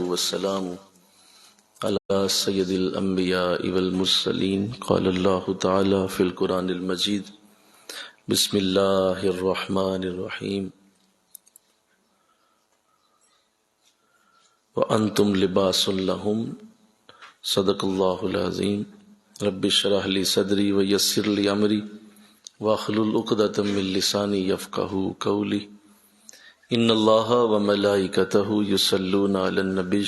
والسلام على سید الانبیاء والمرسلین. قال اللہ تعالی فی القرآن المجید بسم اللہ الرحمن الرحیم وانتم لباس لہم. صدق اللہ العظیم. رب اشرح لی صدری ویسر لی امری واحلل عقدۃ من لسانی یفقہوا قولی. ان اللہ وملائکتہ یصلون علی النبی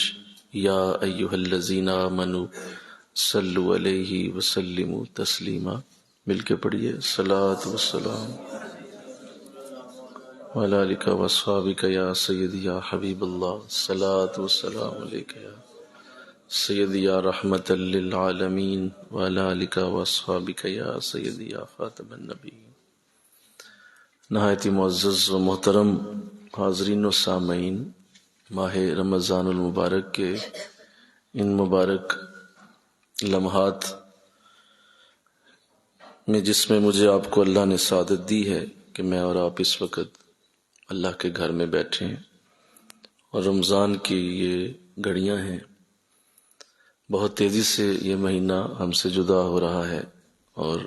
یا ایہا الذین آمنوا صلوا علیہ وسلموا تسلیما. مل کے پڑھیے صلاۃ والسلام وعلی آلک واصحابک یا سیدی یا حبیب اللہ. صلاۃ والسلام علیک یا سیدی یا رحمت للعالمین وعلی آلک واصحابک یا سیدی یا خاتم النبیین. نہایت ہی معزز و محترم حاضرین و سامعین، ماہ رمضان المبارک کے ان مبارک لمحات میں جس میں مجھے آپ کو اللہ نے سعادت دی ہے کہ میں اور آپ اس وقت اللہ کے گھر میں بیٹھے ہیں اور رمضان کی یہ گھڑیاں ہیں. بہت تیزی سے یہ مہینہ ہم سے جدا ہو رہا ہے اور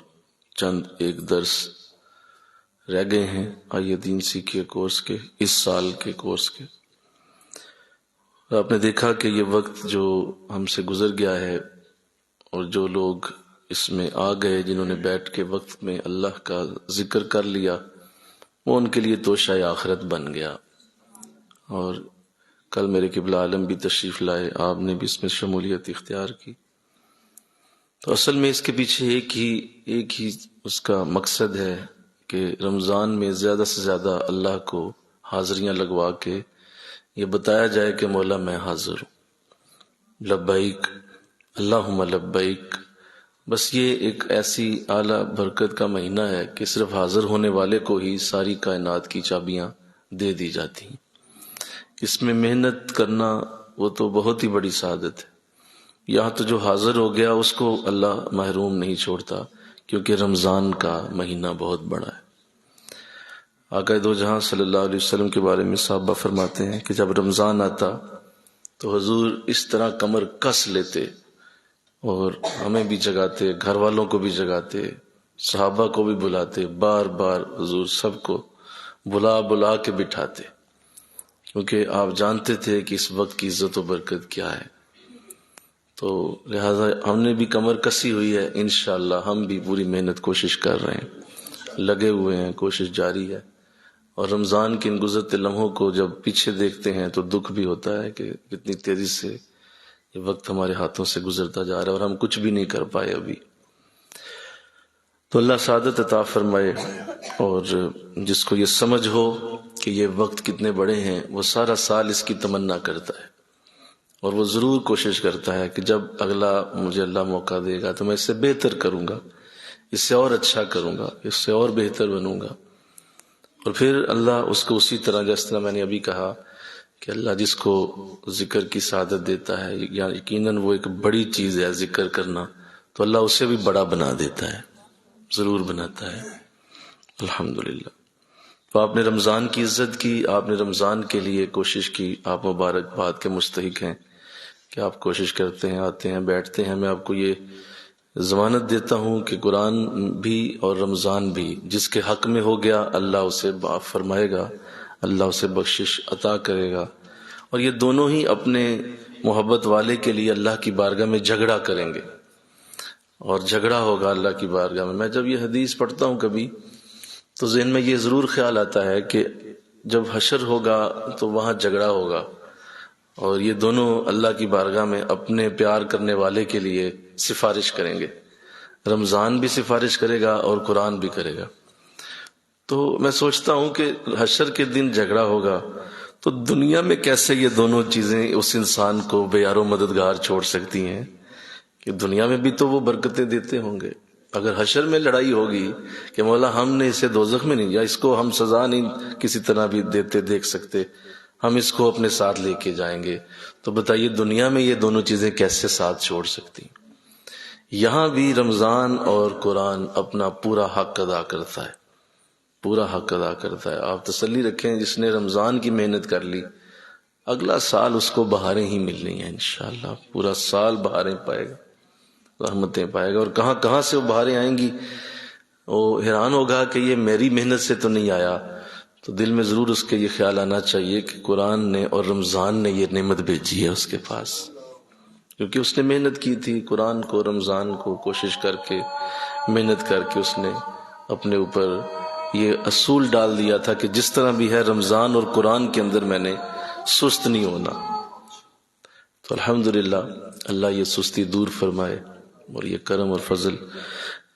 چند ایک درس رہ گئے ہیں IE کے کورس کے، اس سال کے کورس کے. آپ نے دیکھا کہ یہ وقت جو ہم سے گزر گیا ہے اور جو لوگ اس میں آ گئے، جنہوں نے بیٹھ کے وقت میں اللہ کا ذکر کر لیا، وہ ان کے لیے توشہ آخرت بن گیا. اور کل میرے قبلہ عالم بھی تشریف لائے، آپ نے بھی اس میں شمولیت اختیار کی. تو اصل میں اس کے پیچھے ایک ہی اس کا مقصد ہے کہ رمضان میں زیادہ سے زیادہ اللہ کو حاضریاں لگوا کے یہ بتایا جائے کہ مولا میں حاضر ہوں، لبیک اللہم لبیک. بس یہ ایک ایسی اعلیٰ برکت کا مہینہ ہے کہ صرف حاضر ہونے والے کو ہی ساری کائنات کی چابیاں دے دی جاتی ہیں. اس میں محنت کرنا وہ تو بہت ہی بڑی سعادت ہے. یہاں تو جو حاضر ہو گیا اس کو اللہ محروم نہیں چھوڑتا، کیونکہ رمضان کا مہینہ بہت بڑا ہے. آقا دو جہاں صلی اللہ علیہ وسلم کے بارے میں صحابہ فرماتے ہیں کہ جب رمضان آتا تو حضور اس طرح کمر کس لیتے اور ہمیں بھی جگاتے، گھر والوں کو بھی جگاتے، صحابہ کو بھی بلاتے، بار بار حضور سب کو بلا بلا کے بٹھاتے، کیونکہ آپ جانتے تھے کہ اس وقت کی عزت و برکت کیا ہے. تو لہٰذا ہم نے بھی کمر کسی ہوئی ہے. انشاءاللہ ہم بھی پوری محنت کوشش کر رہے ہیں، لگے ہوئے ہیں، کوشش جاری ہے. اور رمضان کے ان گزرتے لمحوں کو جب پیچھے دیکھتے ہیں تو دکھ بھی ہوتا ہے کہ کتنی تیزی سے یہ وقت ہمارے ہاتھوں سے گزرتا جا رہا ہے اور ہم کچھ بھی نہیں کر پائے ابھی. تو اللہ سعادت عطا فرمائے، اور جس کو یہ سمجھ ہو کہ یہ وقت کتنے بڑے ہیں وہ سارا سال اس کی تمنا کرتا ہے اور وہ ضرور کوشش کرتا ہے کہ جب اگلا مجھے اللہ موقع دے گا تو میں اس سے بہتر کروں گا، اس سے اور اچھا کروں گا، اس سے اور بہتر بنوں گا. اور پھر اللہ اس کو اسی طرح، جس طرح میں نے ابھی کہا کہ اللہ جس کو ذکر کی سعادت دیتا ہے، یا یقیناً وہ ایک بڑی چیز ہے ذکر کرنا، تو اللہ اسے بھی بڑا بنا دیتا ہے، ضرور بناتا ہے. الحمدللہ. تو آپ نے رمضان کی عزت کی، آپ نے رمضان کے لیے کوشش کی، آپ مبارکباد کے مستحق ہیں کہ آپ کوشش کرتے ہیں، آتے ہیں، بیٹھتے ہیں. میں آپ کو یہ ضمانت دیتا ہوں کہ قرآن بھی اور رمضان بھی جس کے حق میں ہو گیا اللہ اسے معاف فرمائے گا، اللہ اسے بخشش عطا کرے گا. اور یہ دونوں ہی اپنے محبت والے کے لیے اللہ کی بارگاہ میں جھگڑا کریں گے، اور جھگڑا ہوگا اللہ کی بارگاہ میں. میں جب یہ حدیث پڑھتا ہوں کبھی تو ذہن میں یہ ضرور خیال آتا ہے کہ جب حشر ہوگا تو وہاں جھگڑا ہوگا، اور یہ دونوں اللہ کی بارگاہ میں اپنے پیار کرنے والے کے لیے سفارش کریں گے. رمضان بھی سفارش کرے گا اور قرآن بھی کرے گا. تو میں سوچتا ہوں کہ حشر کے دن جھگڑا ہوگا تو دنیا میں کیسے یہ دونوں چیزیں اس انسان کو بے یار و مددگار چھوڑ سکتی ہیں کہ دنیا میں بھی تو وہ برکتیں دیتے ہوں گے. اگر حشر میں لڑائی ہوگی کہ مولا ہم نے اسے دوزخ میں نہیں، یا اس کو ہم سزا نہیں کسی طرح بھی دیتے دیکھ سکتے، ہم اس کو اپنے ساتھ لے کے جائیں گے، تو بتائیے دنیا میں یہ دونوں چیزیں کیسے ساتھ چھوڑ سکتی. یہاں بھی رمضان اور قرآن اپنا پورا حق ادا کرتا ہے، پورا حق ادا کرتا ہے. آپ تسلی رکھیں، جس نے رمضان کی محنت کر لی اگلا سال اس کو بہاریں ہی ملنی ہیں انشاءاللہ، پورا سال بہاریں پائے گا، رحمتیں پائے گا، اور کہاں کہاں سے وہ بہاریں آئیں گی وہ حیران ہوگا کہ یہ میری محنت سے تو نہیں آیا۔ تو دل میں ضرور اس کے یہ خیال آنا چاہیے کہ قرآن نے اور رمضان نے یہ نعمت بھیجی ہے اس کے پاس، کیونکہ اس نے محنت کی تھی قرآن کو، رمضان کو کوشش کر کے محنت کر کے اس نے اپنے اوپر یہ اصول ڈال دیا تھا کہ جس طرح بھی ہے رمضان اور قرآن کے اندر میں نے سست نہیں ہونا۔ تو الحمدللہ اللہ یہ سستی دور فرمائے اور یہ کرم اور فضل۔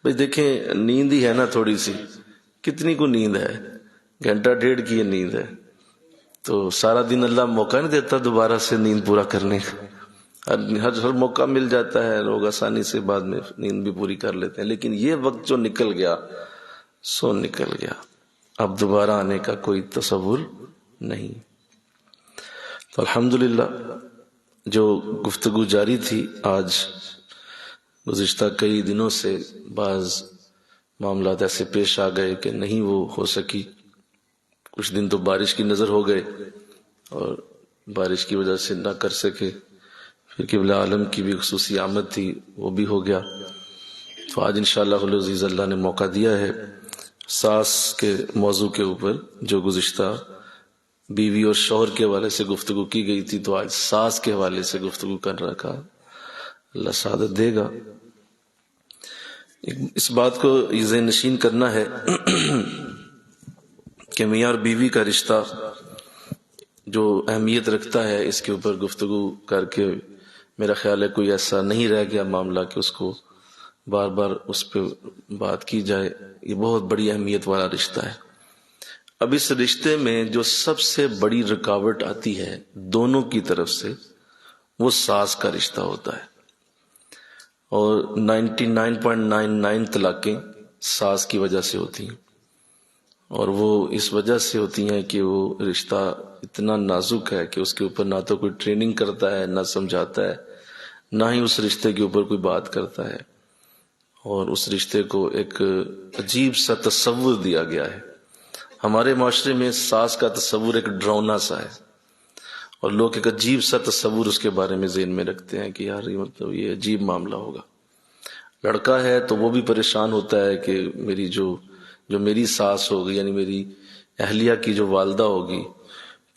بھئی دیکھیں نیند ہی ہے نا تھوڑی سی، کتنی کو نیند ہے، گھنٹہ ڈیڑھ کی یہ نیند ہے، تو سارا دن اللہ موقع نہیں دیتا دوبارہ سے نیند پورا کرنے کا، ہر موقع مل جاتا ہے، لوگ آسانی سے بعد میں نیند بھی پوری کر لیتے ہیں، لیکن یہ وقت جو نکل گیا سو نکل گیا، اب دوبارہ آنے کا کوئی تصور نہیں۔ تو الحمدللہ جو گفتگو جاری تھی، آج گزشتہ کئی دنوں سے بعض معاملات ایسے پیش آ گئے کہ نہیں وہ ہو سکی، کچھ دن تو بارش کی نظر ہو گئے اور بارش کی وجہ سے نہ کر سکے، پھر قبلہ عالم کی بھی خصوصی آمد تھی، وہ بھی ہو گیا۔ تو آج انشاءاللہ العزیز اللہ نے موقع دیا ہے ساس کے موضوع کے اوپر، جو گزشتہ بیوی اور شوہر کے حوالے سے گفتگو کی گئی تھی، تو آج ساس کے حوالے سے گفتگو کر رکھا، اللہ سعادت دے گا۔ اس بات کو ذہن نشین کرنا ہے کہ میاں اور بیوی کا رشتہ جو اہمیت رکھتا ہے، اس کے اوپر گفتگو کر کے میرا خیال ہے کوئی ایسا نہیں رہ گیا معاملہ کہ اس کو بار بار اس پہ بات کی جائے، یہ بہت بڑی اہمیت والا رشتہ ہے۔ اب اس رشتے میں جو سب سے بڑی رکاوٹ آتی ہے دونوں کی طرف سے، وہ ساس کا رشتہ ہوتا ہے، اور 99.99 طلاقیں ساس کی وجہ سے ہوتی ہیں، اور وہ اس وجہ سے ہوتی ہیں کہ وہ رشتہ اتنا نازک ہے کہ اس کے اوپر نہ تو کوئی ٹریننگ کرتا ہے، نہ سمجھاتا ہے، نہ ہی اس رشتے کے اوپر کوئی بات کرتا ہے، اور اس رشتے کو ایک عجیب سا تصور دیا گیا ہے۔ ہمارے معاشرے میں ساس کا تصور ایک ڈراؤنا سا ہے، اور لوگ ایک عجیب سا تصور اس کے بارے میں ذہن میں رکھتے ہیں کہ یار یہ مطلب یہ عجیب معاملہ ہوگا۔ لڑکا ہے تو وہ بھی پریشان ہوتا ہے کہ میری جو میری ساس ہوگی، یعنی میری اہلیہ کی جو والدہ ہوگی،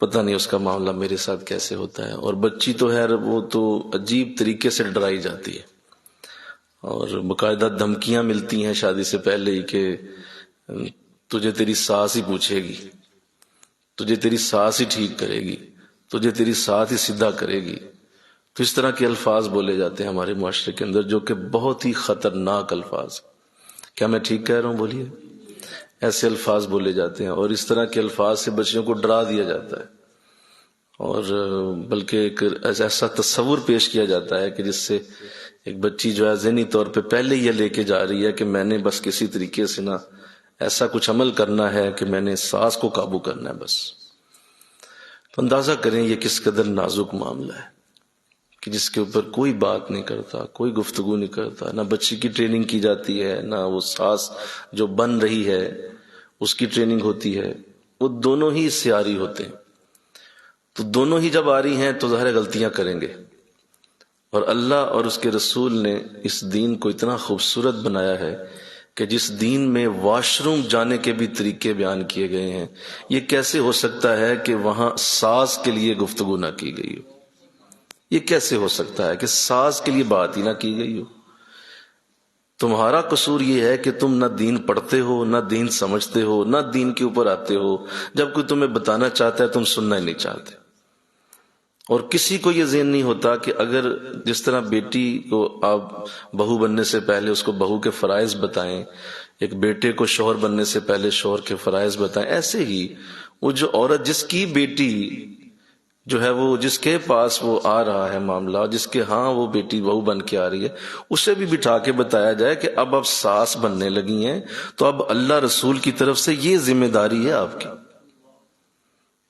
پتہ نہیں اس کا معاملہ میرے ساتھ کیسے ہوتا ہے۔ اور بچی تو ہے وہ تو عجیب طریقے سے ڈرائی جاتی ہے، اور باقاعدہ دھمکیاں ملتی ہیں شادی سے پہلے ہی کہ تجھے تیری ساس ہی پوچھے گی، تجھے تیری ساس ہی ٹھیک کرے گی، تجھے تیری ساس ہی سیدھا کرے گی۔ تو اس طرح کے الفاظ بولے جاتے ہیں ہمارے معاشرے کے اندر، جو کہ بہت ہی خطرناک الفاظ۔ کیا میں ٹھیک کہہ رہا ہوں؟ بولیے۔ ایسے الفاظ بولے جاتے ہیں، اور اس طرح کے الفاظ سے بچیوں کو ڈرا دیا جاتا ہے، اور بلکہ ایک ایسا تصور پیش کیا جاتا ہے کہ جس سے ایک بچی جو ہے ذہنی طور پہ پہلے یہ لے کے جا رہی ہے کہ میں نے بس کسی طریقے سے نا ایسا کچھ عمل کرنا ہے کہ میں نے ساس کو قابو کرنا ہے بس۔ تو اندازہ کریں یہ کس قدر نازک معاملہ ہے کہ جس کے اوپر کوئی بات نہیں کرتا، کوئی گفتگو نہیں کرتا، نہ بچی کی ٹریننگ کی جاتی ہے، نہ وہ ساس جو بن رہی ہے اس کی ٹریننگ ہوتی ہے، وہ دونوں ہی سیاری ہوتے ہیں۔ تو دونوں ہی جب آ رہی ہیں تو ظاہر غلطیاں کریں گے، اور اللہ اور اس کے رسول نے اس دین کو اتنا خوبصورت بنایا ہے کہ جس دین میں واش روم جانے کے بھی طریقے بیان کیے گئے ہیں، یہ کیسے ہو سکتا ہے کہ وہاں ساس کے لیے گفتگو نہ کی گئی ہو؟ یہ کیسے ہو سکتا ہے کہ ساس کے لیے بات ہی نہ کی گئی ہو؟ تمہارا قصور یہ ہے کہ تم نہ دین پڑھتے ہو، نہ دین سمجھتے ہو، نہ دین کے اوپر آتے ہو، جب کوئی تمہیں بتانا چاہتا ہے تم سننا ہی نہیں چاہتے۔ اور کسی کو یہ ذہن نہیں ہوتا کہ اگر جس طرح بیٹی کو آپ بہو بننے سے پہلے اس کو بہو کے فرائض بتائیں، ایک بیٹے کو شوہر بننے سے پہلے شوہر کے فرائض بتائیں، ایسے ہی وہ جو عورت جس کی بیٹی جو ہے وہ جس کے پاس وہ آ رہا ہے معاملہ، جس کے ہاں وہ بیٹی بہو بن کے آ رہی ہے، اسے بھی بٹھا کے بتایا جائے کہ اب آپ ساس بننے لگی ہیں تو اب اللہ رسول کی طرف سے یہ ذمہ داری ہے آپ کی،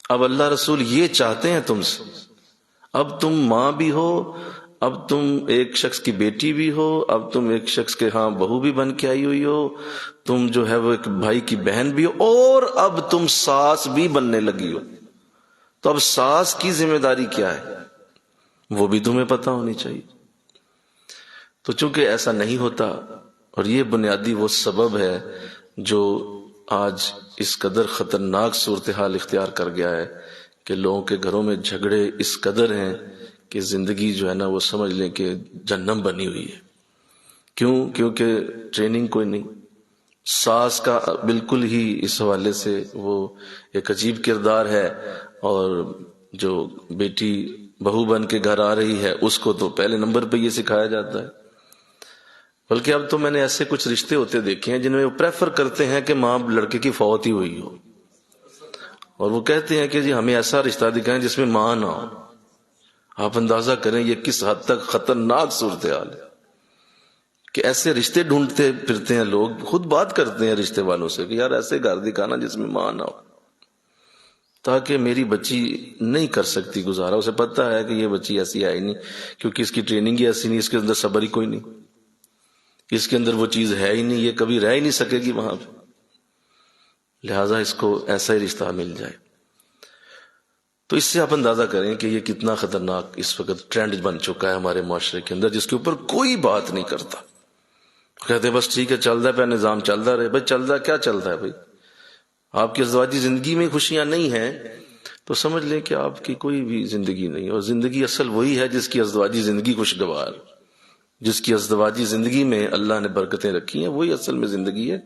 اب اللہ رسول یہ چاہتے ہیں تم سے، اب تم ماں بھی ہو، اب تم ایک شخص کی بیٹی بھی ہو، اب تم ایک شخص کے ہاں بہو بھی بن کے آئی ہوئی ہو، تم جو ہے وہ ایک بھائی کی بہن بھی ہو، اور اب تم ساس بھی بننے لگی ہو۔ تو اب ساس کی ذمہ داری کیا ہے وہ بھی تمہیں پتہ ہونی چاہیے. تو چونکہ ایسا نہیں ہوتا، اور یہ بنیادی وہ سبب ہے جو آج اس قدر خطرناک صورتحال اختیار کر گیا ہے کہ لوگوں کے گھروں میں جھگڑے اس قدر ہیں کہ زندگی جو ہے نا وہ سمجھ لیں کہ جہنم بنی ہوئی ہے. کیوں؟ کیونکہ ٹریننگ کوئی نہیں. ساس کا بالکل ہی اس حوالے سے وہ ایک عجیب کردار ہے، اور جو بیٹی بہو بن کے گھر آ رہی ہے اس کو تو پہلے نمبر پہ یہ سکھایا جاتا ہے. بلکہ اب تو میں نے ایسے کچھ رشتے ہوتے دیکھے ہیں جن میں وہ پریفر کرتے ہیں کہ ماں لڑکے کی فوت ہی ہوئی ہو، اور وہ کہتے ہیں کہ جی ہمیں ایسا رشتہ دکھائیں جس میں ماں نہ ہو. آپ اندازہ کریں یہ کس حد تک خطرناک صورتحال ہے کہ ایسے رشتے ڈھونڈتے پھرتے ہیں لوگ. خود بات کرتے ہیں رشتے والوں سے کہ یار ایسے گھر دکھانا جس میں ماں نہ ہو، تاکہ میری بچی نہیں کر سکتی گزارا. اسے پتہ ہے کہ یہ بچی ایسی آئی نہیں، کیونکہ اس کی ٹریننگ ہی ایسی نہیں، اس کے اندر صبر ہی کوئی نہیں، اس کے اندر وہ چیز ہے ہی نہیں، یہ کبھی رہ ہی نہیں سکے گی وہاں پہ، لہٰذا اس کو ایسا ہی رشتہ مل جائے. تو اس سے آپ اندازہ کریں کہ یہ کتنا خطرناک اس وقت ٹرینڈ بن چکا ہے ہمارے معاشرے کے اندر، جس کے اوپر کوئی بات نہیں کرتا. کہتے بس ٹھیک ہے چل رہا ہے، پہ نظام چلتا رہے. بھائی چل رہا ہے، کیا چل رہا ہے بھائی؟ آپ کی ازدواجی زندگی میں خوشیاں نہیں ہیں تو سمجھ لیں کہ آپ کی کوئی بھی زندگی نہیں. اور زندگی اصل وہی ہے جس کی ازدواجی زندگی خوشگوار، جس کی ازدواجی زندگی میں اللہ نے برکتیں رکھی ہیں، وہی اصل میں زندگی ہے.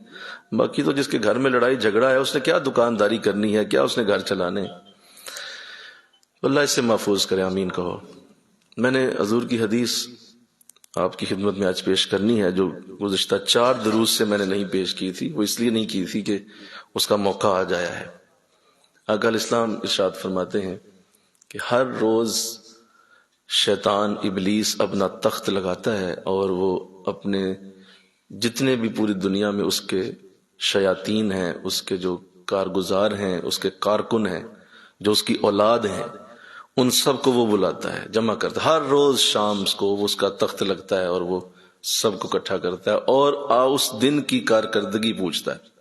باقی تو جس کے گھر میں لڑائی جھگڑا ہے اس نے کیا دکانداری کرنی ہے، کیا اس نے گھر چلانے. اللہ اس سے محفوظ کرے، آمین کہو. میں نے حضور کی حدیث آپ کی خدمت میں آج پیش کرنی ہے جو گزشتہ 4 دروس سے میں نے نہیں پیش کی تھی. وہ اس لیے نہیں کی تھی کہ اس کا موقع آ جایا ہے. آقا الاسلام ارشاد فرماتے ہیں کہ ہر روز شیطان ابلیس اپنا تخت لگاتا ہے، اور وہ اپنے جتنے بھی پوری دنیا میں اس کے شیاطین ہیں، اس کے جو کارگزار ہیں، اس کے کارکن ہیں، جو اس کی اولاد ہیں، ان سب کو وہ بلاتا ہے، جمع کرتا ہے. ہر روز شام کو وہ اس کا تخت لگتا ہے اور وہ سب کو اکٹھا کرتا ہے، اور اس دن کی کارکردگی پوچھتا ہے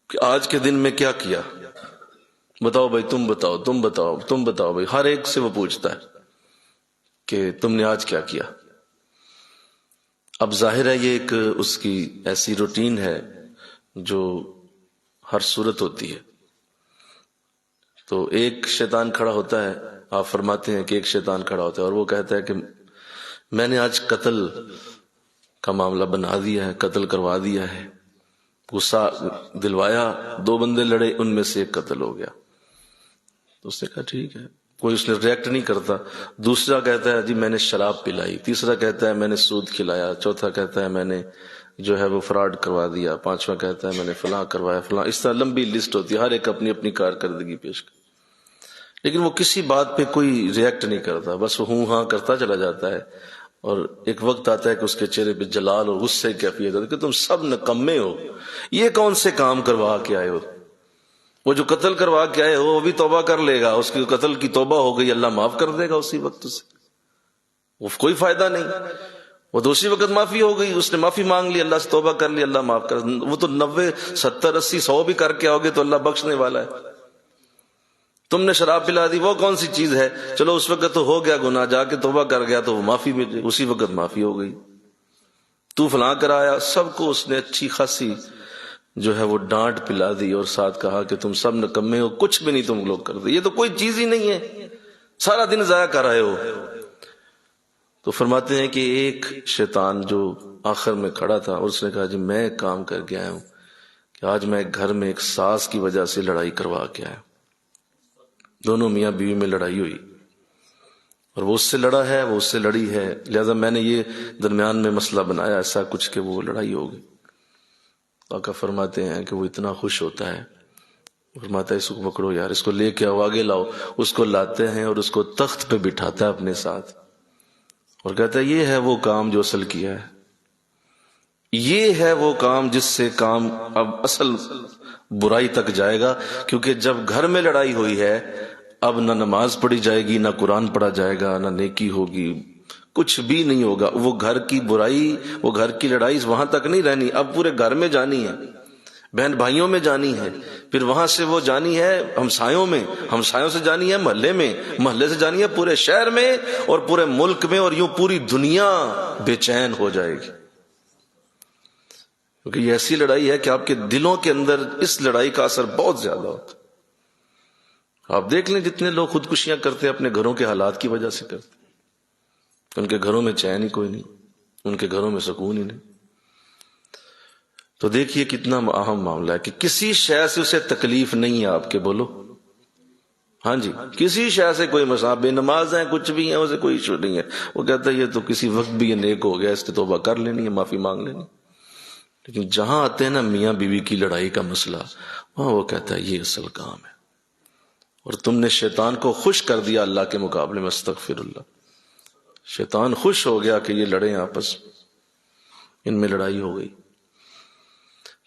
کہ آج کے دن میں کیا کیا، بتاؤ بھائی، تم بتاؤ، تم بتاؤ، تم بتاؤ بھائی. ہر ایک سے وہ پوچھتا ہے کہ تم نے آج کیا کیا. اب ظاہر ہے یہ ایک اس کی ایسی روٹین ہے جو ہر صورت ہوتی ہے. تو ایک شیطان کھڑا ہوتا ہے، آپ فرماتے ہیں کہ ایک شیطان کھڑا ہوتا ہے اور وہ کہتا ہے کہ میں نے آج قتل کا معاملہ بنا دیا ہے، قتل کروا دیا ہے. غصہ دلوایا، 2 بندے لڑے، ان میں سے ایک قتل ہو گیا. تو اس نے کہا ٹھیک ہے، کوئی اس نے ریئیکٹ نہیں کرتا. دوسرا کہتا ہے جی میں نے شراب پلائی، تیسرا کہتا ہے میں نے سود کھلایا، چوتھا کہتا ہے میں نے جو ہے وہ فراڈ کروا دیا، پانچواں کہتا ہے میں نے فلاں کروایا فلاں. اس طرح لمبی لسٹ ہوتی ہے، ہر ایک اپنی اپنی کارکردگی پیش کر، لیکن وہ کسی بات پہ کوئی ریئیکٹ نہیں کرتا، بس وہ ہوں ہاں کرتا چلا جاتا ہے. اور ایک وقت آتا ہے کہ اس کے چہرے پہ جلال اور غصے کی کیفیت ہوتی ہے کہ تم سب نکمے ہو، یہ کون سے کام کروا کے آئے ہو. وہ جو قتل کروا کے آئے ہو وہ بھی توبہ کر لے گا، اس کی قتل کی توبہ ہو گئی، اللہ معاف کر دے گا اسی وقت سے، وہ کوئی فائدہ نہیں. وہ تو اسی وقت معافی ہو گئی، اس نے معافی مانگ لی، اللہ سے توبہ کر لی، اللہ معاف کر. وہ تو 90 70 80 100 بھی کر کے آؤ گے تو اللہ بخشنے والا ہے. تم نے شراب پلا دی، وہ کون سی چیز ہے، چلو اس وقت تو ہو گیا گناہ، جا کے توبہ کر گیا تو وہ معافی مل گئی، اسی وقت معافی ہو گئی. تو فلاں کرایا، سب کو اس نے اچھی خاصی جو ہے وہ ڈانٹ پلا دی اور ساتھ کہا کہ تم سب نکمے ہو، کچھ بھی نہیں تم لوگ کر دے، یہ تو کوئی چیز ہی نہیں ہے، سارا دن ضائع کر رہے ہو. تو فرماتے ہیں کہ ایک شیطان جو آخر میں کھڑا تھا اور اس نے کہا جی میں کام کر کے آیا ہوں کہ آج میں گھر میں ایک ساس کی وجہ سے لڑائی کروا کے آیا. دونوں میاں بیوی میں لڑائی ہوئی اور وہ اس سے لڑا ہے، وہ اس سے لڑی ہے، لہذا میں نے یہ درمیان میں مسئلہ بنایا ایسا کچھ کہ وہ لڑائی ہو گئی. آقا فرماتے ہیں کہ وہ اتنا خوش ہوتا ہے، فرماتا ہے اس کو پکڑو یار، اس کو لے کے آؤ، آگے لاؤ. اس کو لاتے ہیں اور اس کو تخت پہ بٹھاتا ہے اپنے ساتھ اور کہتا ہے یہ ہے وہ کام جو اصل کیا ہے، یہ ہے وہ کام جس سے کام اب اصل برائی تک جائے گا. کیونکہ جب گھر میں لڑائی ہوئی ہے اب نہ نماز پڑھی جائے گی، نہ قرآن پڑھا جائے گا، نہ نیکی ہوگی، کچھ بھی نہیں ہوگا. وہ گھر کی برائی، وہ گھر کی لڑائی وہاں تک نہیں رہنی، اب پورے گھر میں جانی ہے. بہن بھائیوں میں جانی ہے، پھر وہاں سے وہ جانی ہے ہمسایوں میں، ہمسایوں سے جانی ہے محلے میں، محلے سے جانی ہے پورے شہر میں اور پورے ملک میں، اور یوں پوری دنیا بے چین ہو جائے گی. کیونکہ یہ ایسی لڑائی ہے کہ آپ کے دلوں کے اندر اس لڑائی کا اثر بہت زیادہ ہوتا ہے. آپ دیکھ لیں جتنے لوگ خودکشیاں کرتے ہیں اپنے گھروں کے حالات کی وجہ سے کرتے ہیں. ان کے گھروں میں چین ہی کوئی نہیں، ان کے گھروں میں سکون ہی نہیں. تو دیکھیے کتنا اہم معاملہ ہے کہ کسی شے سے اسے تکلیف نہیں ہے آپ کے، بولو ہاں جی، کسی شے سے کوئی مسئلہ، بے نماز ہیں کچھ بھی ہیں، اسے کوئی ایشو نہیں ہے. وہ کہتا ہے یہ تو کسی وقت بھی یہ نیک ہو گیا، اس کی توبہ کر لینی ہے، معافی مانگ لینی. لیکن جہاں آتے ہیں نا میاں بیوی کی لڑائی کا مسئلہ، وہاں وہ کہتا ہے یہ اصل کام ہے. اور تم نے شیطان کو خوش کر دیا اللہ کے مقابلے میں، استغفر اللہ. شیطان خوش ہو گیا کہ یہ لڑیں آپس، ان میں لڑائی ہو گئی.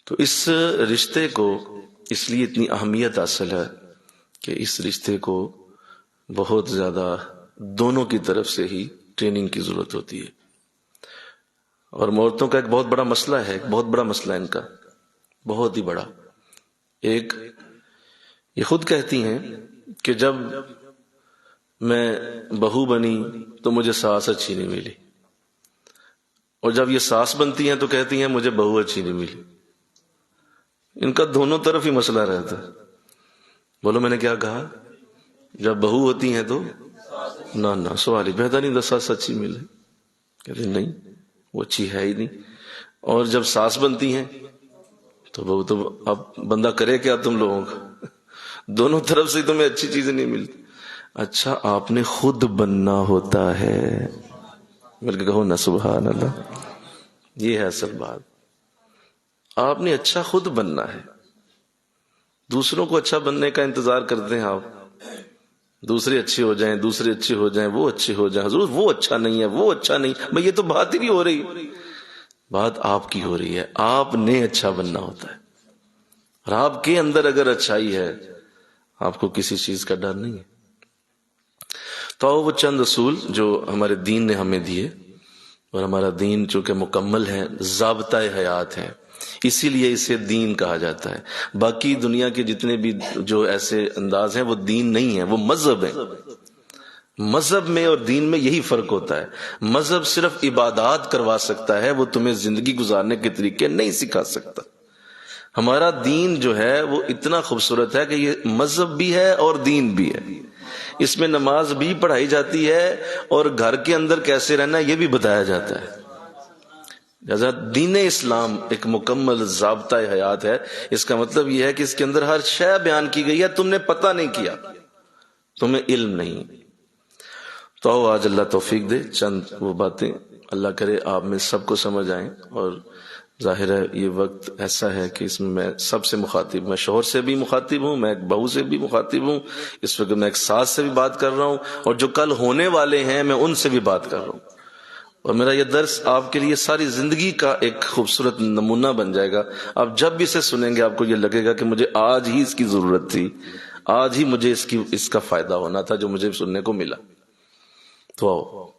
تو اس رشتے کو اس لیے اتنی اہمیت حاصل ہے کہ اس رشتے کو بہت زیادہ دونوں کی طرف سے ہی ٹریننگ کی ضرورت ہوتی ہے. اور عورتوں کا ایک بہت بڑا مسئلہ ہے، ایک بہت بڑا مسئلہ ہے ان کا، بہت ہی بڑا. ایک یہ خود کہتی ہیں کہ جب میں بہو بنی تو مجھے ساس اچھی نہیں ملی، اور جب یہ ساس بنتی ہیں تو کہتی ہیں مجھے بہو اچھی نہیں ملی. ان کا دونوں طرف ہی مسئلہ رہتا ہے. بولو میں نے کیا کہا؟ جب بہو ہوتی ہیں تو نہ سوال ہی پیدا نہیں، ساس اچھی ملے. کہتے ہیں نہیں وہ اچھی ہے ہی نہیں. اور جب ساس بنتی ہیں تو بہو تو اب بندہ کرے کیا تم لوگوں کا، دونوں طرف سے تمہیں اچھی چیزیں نہیں ملتی. اچھا آپ نے خود بننا ہوتا ہے، بلکہ کہو نا سبحان اللہ. یہ ہے اصل بات، آپ نے اچھا خود بننا ہے. دوسروں کو اچھا بننے کا انتظار کرتے ہیں آپ، دوسرے اچھے ہو جائیں، دوسرے اچھے ہو جائیں، وہ اچھے ہو جائیں. حضور وہ اچھا نہیں ہے، وہ اچھا نہیں. بھئی یہ تو بات ہی نہیں ہو رہی، بات آپ کی ہو رہی ہے. آپ نے اچھا بننا ہوتا ہے، اور آپ کے اندر اگر اچھائی ہے آپ کو کسی چیز کا ڈر نہیں ہے. تو وہ چند اصول جو ہمارے دین نے ہمیں دیے، اور ہمارا دین چونکہ مکمل ہے، ضابطۂ حیات ہے، اسی لیے اسے دین کہا جاتا ہے. باقی دنیا کے جتنے بھی جو ایسے انداز ہیں وہ دین نہیں ہیں، وہ مذہب ہیں. مذہب میں اور دین میں یہی فرق ہوتا ہے. مذہب صرف عبادات کروا سکتا ہے، وہ تمہیں زندگی گزارنے کے طریقے نہیں سکھا سکتا. ہمارا دین جو ہے وہ اتنا خوبصورت ہے کہ یہ مذہب بھی ہے اور دین بھی ہے. اس میں نماز بھی پڑھائی جاتی ہے اور گھر کے اندر کیسے رہنا یہ بھی بتایا جاتا ہے. لہذا دین اسلام ایک مکمل ضابطۂ حیات ہے. اس کا مطلب یہ ہے کہ اس کے اندر ہر شے بیان کی گئی ہے، تم نے پتہ نہیں کیا، تمہیں علم نہیں. تو آج اللہ توفیق دے، چند وہ باتیں اللہ کرے آپ میں سب کو سمجھ آئیں. اور ظاہر ہے یہ وقت ایسا ہے کہ اس میں سب سے مخاطب، میں شوہر سے بھی مخاطب ہوں، میں ایک بہو سے بھی مخاطب ہوں، اس وقت میں ایک ساس سے بھی بات کر رہا ہوں، اور جو کل ہونے والے ہیں میں ان سے بھی بات کر رہا ہوں. اور میرا یہ درس آپ کے لیے ساری زندگی کا ایک خوبصورت نمونہ بن جائے گا. آپ جب بھی اسے سنیں گے آپ کو یہ لگے گا کہ مجھے آج ہی اس کی ضرورت تھی، آج ہی مجھے اس کا فائدہ ہونا تھا جو مجھے سننے کو ملا. تو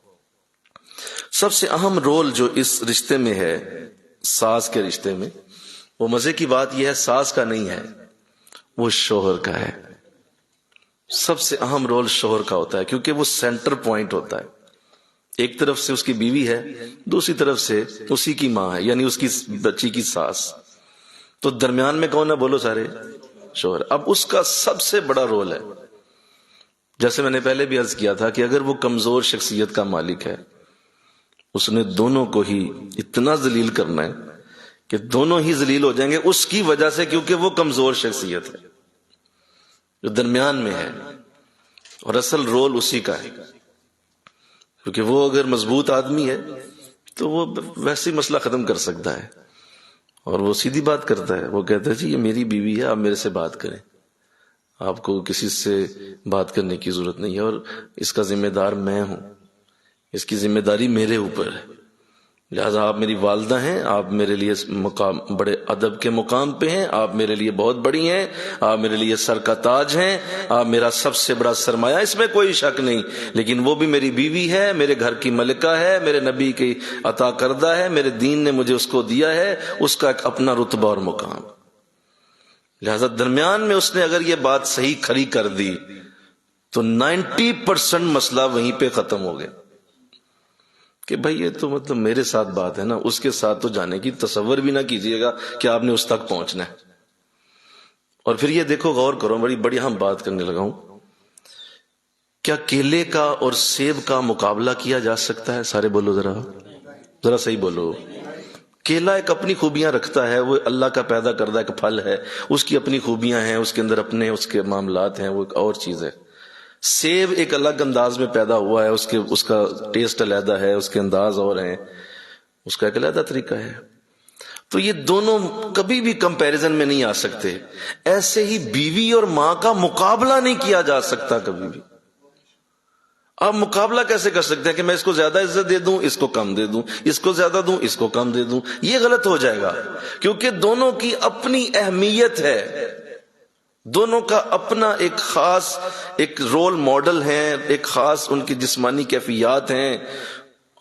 سب سے اہم رول جو اس رشتے میں ہے، ساس کے رشتے میں، وہ مزے کی بات یہ ہے ساس کا نہیں ہے، وہ شوہر کا ہے. سب سے اہم رول شوہر کا ہوتا ہے، کیونکہ وہ سینٹر پوائنٹ ہوتا ہے. ایک طرف سے اس کی بیوی ہے، دوسری طرف سے اسی کی ماں ہے، یعنی اس کی بچی کی ساس. تو درمیان میں کون ہے؟ بولو سارے، شوہر. اب اس کا سب سے بڑا رول ہے، جیسے میں نے پہلے بھی عرض کیا تھا کہ اگر وہ کمزور شخصیت کا مالک ہے، اس نے دونوں کو ہی اتنا ذلیل کرنا ہے کہ دونوں ہی ذلیل ہو جائیں گے اس کی وجہ سے، کیونکہ وہ کمزور شخصیت ہے جو درمیان میں ہے. اور اصل رول اسی کا ہے، کیونکہ وہ اگر مضبوط آدمی ہے تو وہ ویسے ہی مسئلہ ختم کر سکتا ہے. اور وہ سیدھی بات کرتا ہے، وہ کہتا ہے جی یہ میری بیوی ہے، آپ میرے سے بات کریں، آپ کو کسی سے بات کرنے کی ضرورت نہیں ہے، اور اس کا ذمہ دار میں ہوں، اس کی ذمہ داری میرے اوپر ہے. لہذا آپ میری والدہ ہیں، آپ میرے لیے مقام، بڑے ادب کے مقام پہ ہیں، آپ میرے لیے بہت بڑی ہیں، آپ میرے لیے سر کا تاج ہیں، آپ میرا سب سے بڑا سرمایہ، اس میں کوئی شک نہیں. لیکن وہ بھی میری بیوی ہے، میرے گھر کی ملکہ ہے، میرے نبی کی عطا کردہ ہے، میرے دین نے مجھے اس کو دیا ہے، اس کا ایک اپنا رتبہ اور مقام. لہذا درمیان میں اس نے اگر یہ بات صحیح کھڑی کر دی تو 90% مسئلہ وہیں پہ ختم ہو گیا کہ بھائی یہ تو مطلب میرے ساتھ بات ہے نا، اس کے ساتھ تو جانے کی تصور بھی نہ کیجئے گا کہ آپ نے اس تک پہنچنا ہے۔ اور پھر یہ دیکھو، غور کرو، بڑی اہم بات کرنے لگا ہوں، کیا کیلے کا اور سیب کا مقابلہ کیا جا سکتا ہے؟ سارے بولو ذرا صحیح بولو۔ کیلا ایک اپنی خوبیاں رکھتا ہے، وہ اللہ کا پیدا کردہ ایک پھل ہے، اس کی اپنی خوبیاں ہیں، اس کے اندر اپنے اس کے معاملات ہیں، وہ ایک اور چیز ہے۔ سیب ایک الگ انداز میں پیدا ہوا ہے، اس کا ٹیسٹ علیحدہ ہے، اس کے انداز اور ہیں، اس کا ایک علیحدہ طریقہ ہے۔ تو یہ دونوں کبھی بھی کمپیریزن میں نہیں آ سکتے۔ ایسے ہی بیوی اور ماں کا مقابلہ نہیں کیا جا سکتا کبھی بھی۔ آپ مقابلہ کیسے کر سکتے ہیں کہ میں اس کو زیادہ عزت دے دوں، اس کو کم دے دوں، اس کو زیادہ دوں، اس کو کم دے دوں؟ یہ غلط ہو جائے گا، کیونکہ دونوں کی اپنی اہمیت ہے، دونوں کا اپنا ایک خاص ایک رول ماڈل ہے، ایک خاص ان کی جسمانی کیفیات ہیں۔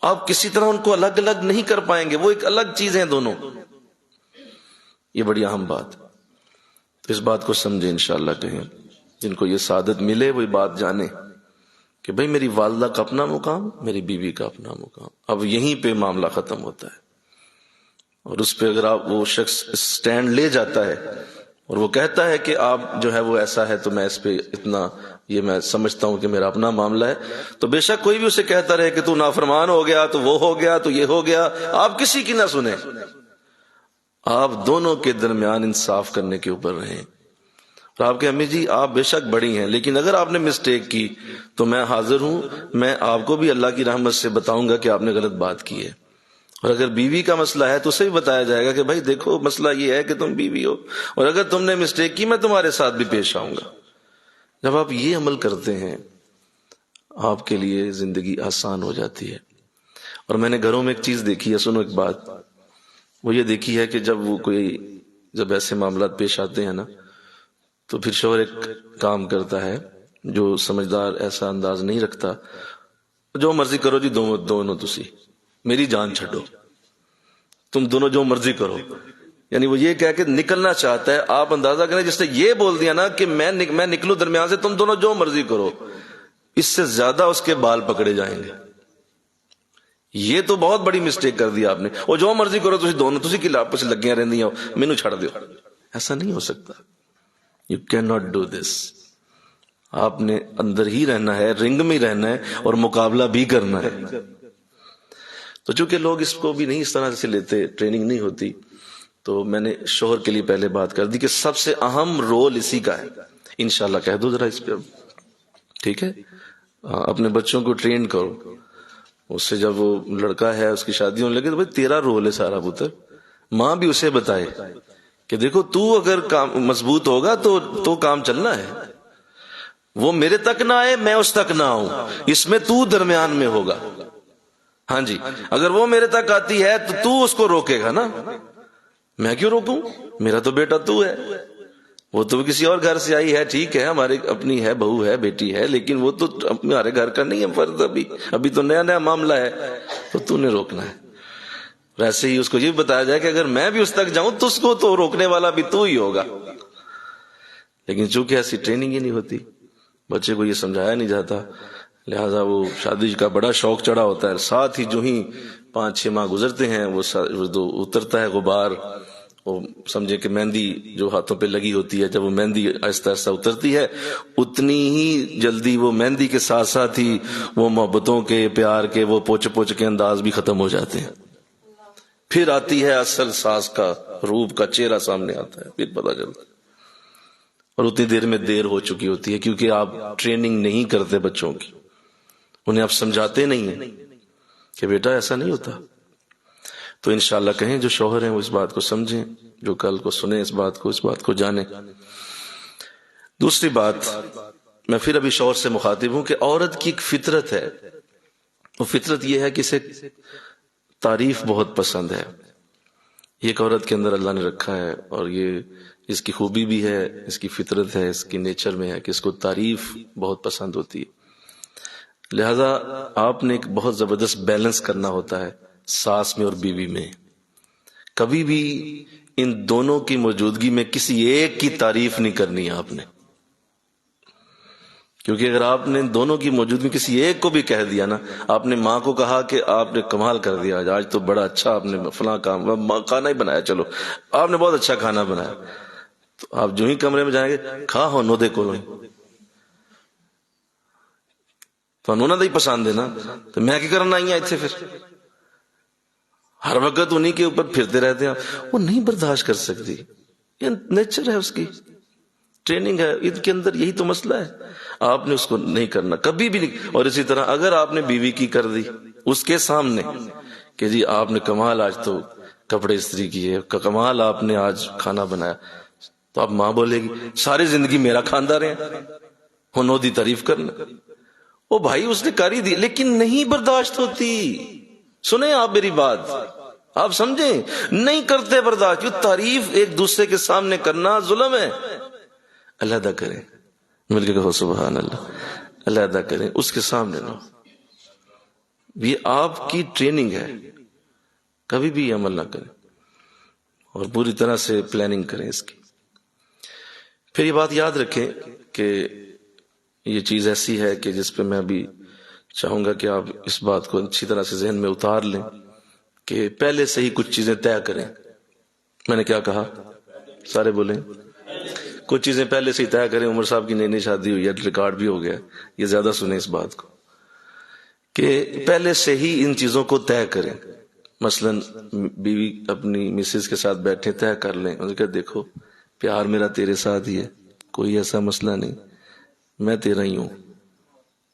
آپ کسی طرح ان کو الگ الگ نہیں کر پائیں گے، وہ ایک الگ چیز ہیں دونوں۔ یہ بڑی اہم بات، اس بات کو سمجھیں انشاءاللہ۔ کہیں جن کو یہ سعادت ملے وہ بات جانے کہ بھئی میری والدہ کا اپنا مقام، میری بیوی کا اپنا مقام، اب یہیں پہ معاملہ ختم ہوتا ہے۔ اور اس پہ اگر آپ وہ شخص سٹینڈ لے جاتا ہے اور وہ کہتا ہے کہ آپ جو ہے وہ ایسا ہے تو میں اس پہ اتنا یہ میں سمجھتا ہوں کہ میرا اپنا معاملہ ہے، تو بے شک کوئی بھی اسے کہتا رہے کہ تو نافرمان ہو گیا، تو وہ ہو گیا، تو یہ ہو گیا، آپ کسی کی نہ سنیں، آپ دونوں کے درمیان انصاف کرنے کے اوپر رہیں۔ اور آپ کہ امی جی آپ بے شک بڑی ہیں، لیکن اگر آپ نے مسٹیک کی تو میں حاضر ہوں، میں آپ کو بھی اللہ کی رحمت سے بتاؤں گا کہ آپ نے غلط بات کی ہے۔ اور اگر بیوی کا مسئلہ ہے تو اسے بھی بتایا جائے گا کہ بھائی دیکھو مسئلہ یہ ہے کہ تم بیوی ہو، اور اگر تم نے مسٹیک کی میں تمہارے ساتھ بھی پیش آؤں گا۔ جب آپ یہ عمل کرتے ہیں آپ کے لیے زندگی آسان ہو جاتی ہے۔ اور میں نے گھروں میں ایک چیز دیکھی ہے، سنو ایک بات، وہ یہ دیکھی ہے کہ جب ایسے معاملات پیش آتے ہیں نا تو پھر شوہر ایک کام کرتا ہے، جو سمجھدار ایسا انداز نہیں رکھتا، جو مرضی کرو جی دونوں تسی، میری جان چھڈو، تم دونوں جو مرضی کرو، یعنی وہ یہ کہہ کے نکلنا چاہتا ہے۔ آپ اندازہ کریں جس نے یہ بول دیا نا کہ میں نکلوں درمیان سے، تم دونوں جو مرضی کرو، اس سے زیادہ اس کے بال پکڑے جائیں گے۔ یہ تو بہت بڑی مسٹیک کر دی آپ نے، اور جو مرضی کرو تسی کی آپس لگیاں رہندیاں ہو، مینوں چھڑ دیو۔ ایسا نہیں ہو سکتا، You cannot do this۔ آپ نے اندر ہی رہنا ہے، رنگ میں رہنا ہے، اور مقابلہ بھی کرنا ہے۔ تو چونکہ لوگ اس کو بھی نہیں اس طرح سے لیتے، ٹریننگ نہیں ہوتی، تو میں نے شوہر کے لیے پہلے بات کر دی کہ سب سے اہم رول اسی کا ہے۔ انشاءاللہ کہہ دو ذرا اس پہ اب، ٹھیک ہے؟ اپنے بچوں کو ٹرین کرو، اس سے جب وہ لڑکا ہے اس کی شادی ہونے لگے تو بھائی تیرا رول ہے سارا پتر۔ ماں بھی اسے بتائے کہ دیکھو تو اگر کام مضبوط ہوگا تو کام چلنا ہے، وہ میرے تک نہ آئے میں اس تک نہ آؤں، اس میں تو درمیان میں ہوگا۔ ہاں جی، اگر وہ میرے تک آتی ہے تو اس کو روکے گا نا، میں کیوں روکوں؟ میرا تو بیٹا تو ہے، وہ تو کسی اور گھر سے آئی ہے، ٹھیک ہے ہمارے اپنی ہے، بہو ہے، بیٹی ہے، لیکن وہ تو ہمارے گھر کا نہیں ہے فرد، ابھی تو نیا معاملہ ہے، تو نے روکنا ہے۔ ویسے ہی اس کو یہ بتایا جائے کہ اگر میں بھی اس تک جاؤں تو اس کو تو روکنے والا بھی تو ہی ہوگا۔ لیکن چونکہ ایسی ٹریننگ ہی نہیں ہوتی، بچے کو یہ سمجھایا نہیں جاتا، لہٰذا وہ شادی کا بڑا شوق چڑھا ہوتا ہے، ساتھ ہی جو ہی 5-6 ماہ گزرتے ہیں وہ اترتا ہے غبار، وہ سمجھے کہ مہندی جو ہاتھوں پہ لگی ہوتی ہے، جب وہ مہندی آہستہ آہستہ اترتی ہے اتنی ہی جلدی وہ مہندی کے ساتھ ساتھ ہی وہ محبتوں کے، پیار کے، وہ پوچھ کے انداز بھی ختم ہو جاتے ہیں۔ پھر آتی ہے اصل ساس کا روپ کا چہرہ سامنے آتا ہے، پھر پتہ چلتا ہے، اور اتنی دیر میں دیر ہو چکی ہوتی ہے، کیونکہ آپ ٹریننگ نہیں کرتے بچوں کی، انہیں آپ سمجھاتے نہیں ہیں کہ بیٹا ایسا نہیں ہوتا۔ تو انشاءاللہ کہیں جو شوہر ہیں وہ اس بات کو سمجھیں، جو کل کو سنیں اس بات کو جانیں۔ دوسری بات، میں پھر ابھی شوہر سے مخاطب ہوں کہ عورت کی ایک فطرت ہے، وہ فطرت یہ ہے کہ اسے تعریف بہت پسند ہے، یہ ایک عورت کے اندر اللہ نے رکھا ہے، اور یہ اس کی خوبی بھی ہے، اس کی فطرت ہے، اس کی نیچر میں ہے کہ اس کو تعریف بہت پسند ہوتی ہے۔ لہذا آپ نے ایک بہت زبردست بیلنس کرنا ہوتا ہے ساس میں اور بیوی میں۔ کبھی بھی ان دونوں کی موجودگی میں کسی ایک کی تعریف نہیں کرنی ہے آپ نے، کیونکہ اگر آپ نے دونوں کی موجودگی کسی ایک کو بھی کہہ دیا نا، آپ نے ماں کو کہا کہ آپ نے کمال کر دیا، آج تو بڑا اچھا آپ نے فلاں کام کھانا ہی بنایا، چلو آپ نے بہت اچھا کھانا بنایا، تو آپ جو ہی کمرے میں جائیں گے کھا ہو نو دے کو تو انہوں نے پسند ہے نا، تو میں کی کرنا آئی اتنے، پھر ہر وقت انہی کے اوپر پھرتے رہتے ہیں، وہ نہیں برداشت کر سکتی، یہ نیچر ہے، اس کی ٹریننگ ہے، ان کے اندر یہی تو مسئلہ ہے، آپ نے اس کو نہیں کرنا کبھی بھی نہیں۔ اور اسی طرح اگر آپ نے بیوی کی کر دی اس کے سامنے کہ جی آپ نے کمال آج تو کپڑے استری کیے، کمال آپ نے آج کھانا بنایا، تو اب ماں بولے گی ساری زندگی میرا کھاندار ہے، ہنو دی تعریف کرنا، او بھائی اس نے کر ہی دی، لیکن نہیں برداشت ہوتی۔ سنیں آپ میری بات، آپ سمجھیں، نہیں کرتے برداشت، کیوں؟ تعریف ایک دوسرے کے سامنے کرنا ظلم ہے۔ علیحدہ کریں، مل کے کہو سبحان اللہ، علیحدہ کریں، اس کے سامنے نہ، یہ آپ کی ٹریننگ ہے، کبھی بھی عمل نہ کریں، اور پوری طرح سے پلاننگ کریں اس کی۔ پھر یہ بات یاد رکھیں کہ یہ چیز ایسی ہے کہ جس پہ میں بھی چاہوں گا کہ آپ اس بات کو اچھی طرح سے ذہن میں اتار لیں کہ پہلے سے ہی کچھ چیزیں طے کریں۔ میں نے کیا کہا؟ سارے بولیں، کچھ چیزیں پہلے سے ہی طے کریں۔ عمر صاحب کی نئی نئی شادی ہوئی ہے، ریکارڈ بھی ہو گیا، یہ زیادہ سنیں اس بات کو کہ پہلے سے ہی ان چیزوں کو طے کریں۔ مثلا بیوی اپنی مسز کے ساتھ بیٹھے، طے کر لیں، انہوں نے کہا دیکھو پیار میرا تیرے ساتھ ہی ہے، کوئی ایسا مسئلہ نہیں، میں تیرا ہی ہوں،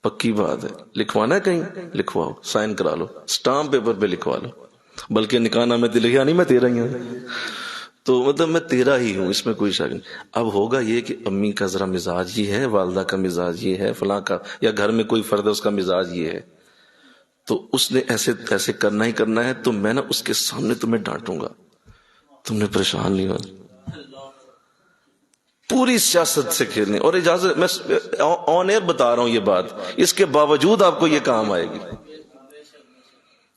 پکی بات ہے، لکھوانا ہے کہیں لکھواؤ، سائن کرا لو، سٹامپ پیپر پہ لکھوا لو، بلکہ نکاح میں لکھا نہیں میں تیرا ہی ہوں، تو مطلب میں تیرا ہی ہوں، اس میں کوئی شک نہیں۔ اب ہوگا یہ کہ امی کا ذرا مزاج یہ ہے، والدہ کا مزاج یہ ہے، فلاں کا، یا گھر میں کوئی فرد ہے اس کا مزاج یہ ہے، تو اس نے ایسے کرنا ہی کرنا ہے، تو میں نا اس کے سامنے تمہیں ڈانٹوں گا، تم نے پریشان نہیں ہونا، پوری سیاست سے کھیلنے۔ اور اجازت میں آن ایئر بتا رہا ہوں یہ بات، اس کے باوجود آپ کو یہ کام آئے گی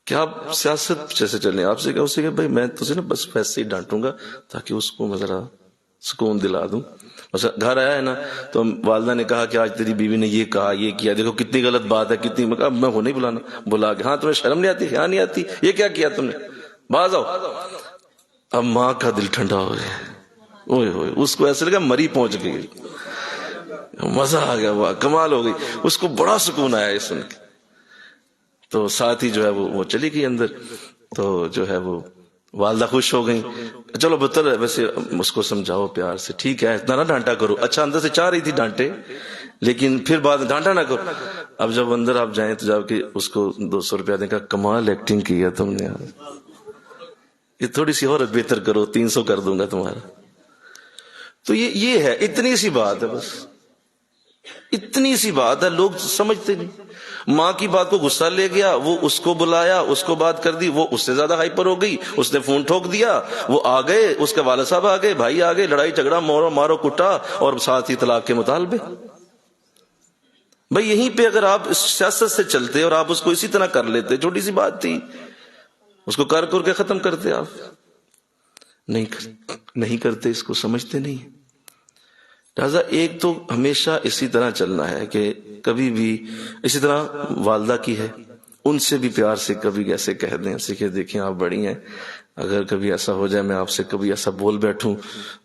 کہ آپ سیاست جیسے چلیں، آپ سے کہا اسے کہ بھائی میں تجھے نا بس ویسے ہی ڈانٹوں گا تاکہ اس کو میں ذرا سکون دلا دوں۔ مثلا گھر آیا ہے نا تو والدہ نے کہا کہ آج تیری بیوی نے یہ کہا، یہ کیا، دیکھو کتنی غلط بات ہے، کتنی، اب میں وہ نہیں بلانا، بلا کے ہاں تمہیں شرم نہیں آتی، ہاں نہیں آتی، یہ کیا کیا تم نے، باز آؤ۔ اب ماں کا دل ٹھنڈا ہو گیا، اوئے ہوئے، اس کو ایسے لگا مری پہنچ گئی، مزہ آ گیا، واہ کمال ہو گئی، اس کو بڑا سکون آیا یہ سن کے۔ تو ساتھ ہی جو ہے وہ چلی گئی اندر، تو جو ہے وہ والدہ خوش ہو گئی، چلو بہتر ہے، ویسے اس کو سمجھاؤ پیار سے، ٹھیک ہے اتنا نہ ڈانٹا کرو، اچھا اندر سے چاہ رہی تھی ڈانٹے لیکن پھر بعد ڈانٹا نہ کرو۔ اب جب اندر آپ جائیں تو جا کے اس کو 200 روپیہ دیں، کہا کمال ایکٹنگ کی ہے تم نے، یہ تھوڑی سی اور بہتر کرو، 300 کر دوں گا تمہارا۔ تو یہ ہے، اتنی سی بات ہے، بس اتنی سی بات ہے، لوگ سمجھتے نہیں۔ ماں کی بات کو غصہ لے گیا، وہ اس کو بلایا، اس کو بات کر دی، وہ اس سے زیادہ ہائپر ہو گئی، اس نے فون ٹھوک دیا، وہ آ گئے، اس کے والد صاحب آ گئے، بھائی آ گئے، لڑائی جھگڑا، مارو کٹا، اور ساتھ ہی طلاق کے مطالبے۔ بھائی یہیں پہ اگر آپ اس سیاست سے چلتے اور آپ اس کو اسی طرح کر لیتے، چھوٹی سی بات تھی، اس کو کر کے ختم کرتے، آپ نہیں کرتے، اس کو سمجھتے نہیں۔ لہٰذا ایک تو ہمیشہ اسی طرح چلنا ہے کہ کبھی بھی اسی طرح والدہ کی ہے، ان سے بھی پیار سے کبھی ایسے کہہ دیں ایسے کہ دیکھیں آپ بڑی ہیں، اگر کبھی ایسا ہو جائے میں آپ سے کبھی ایسا بول بیٹھوں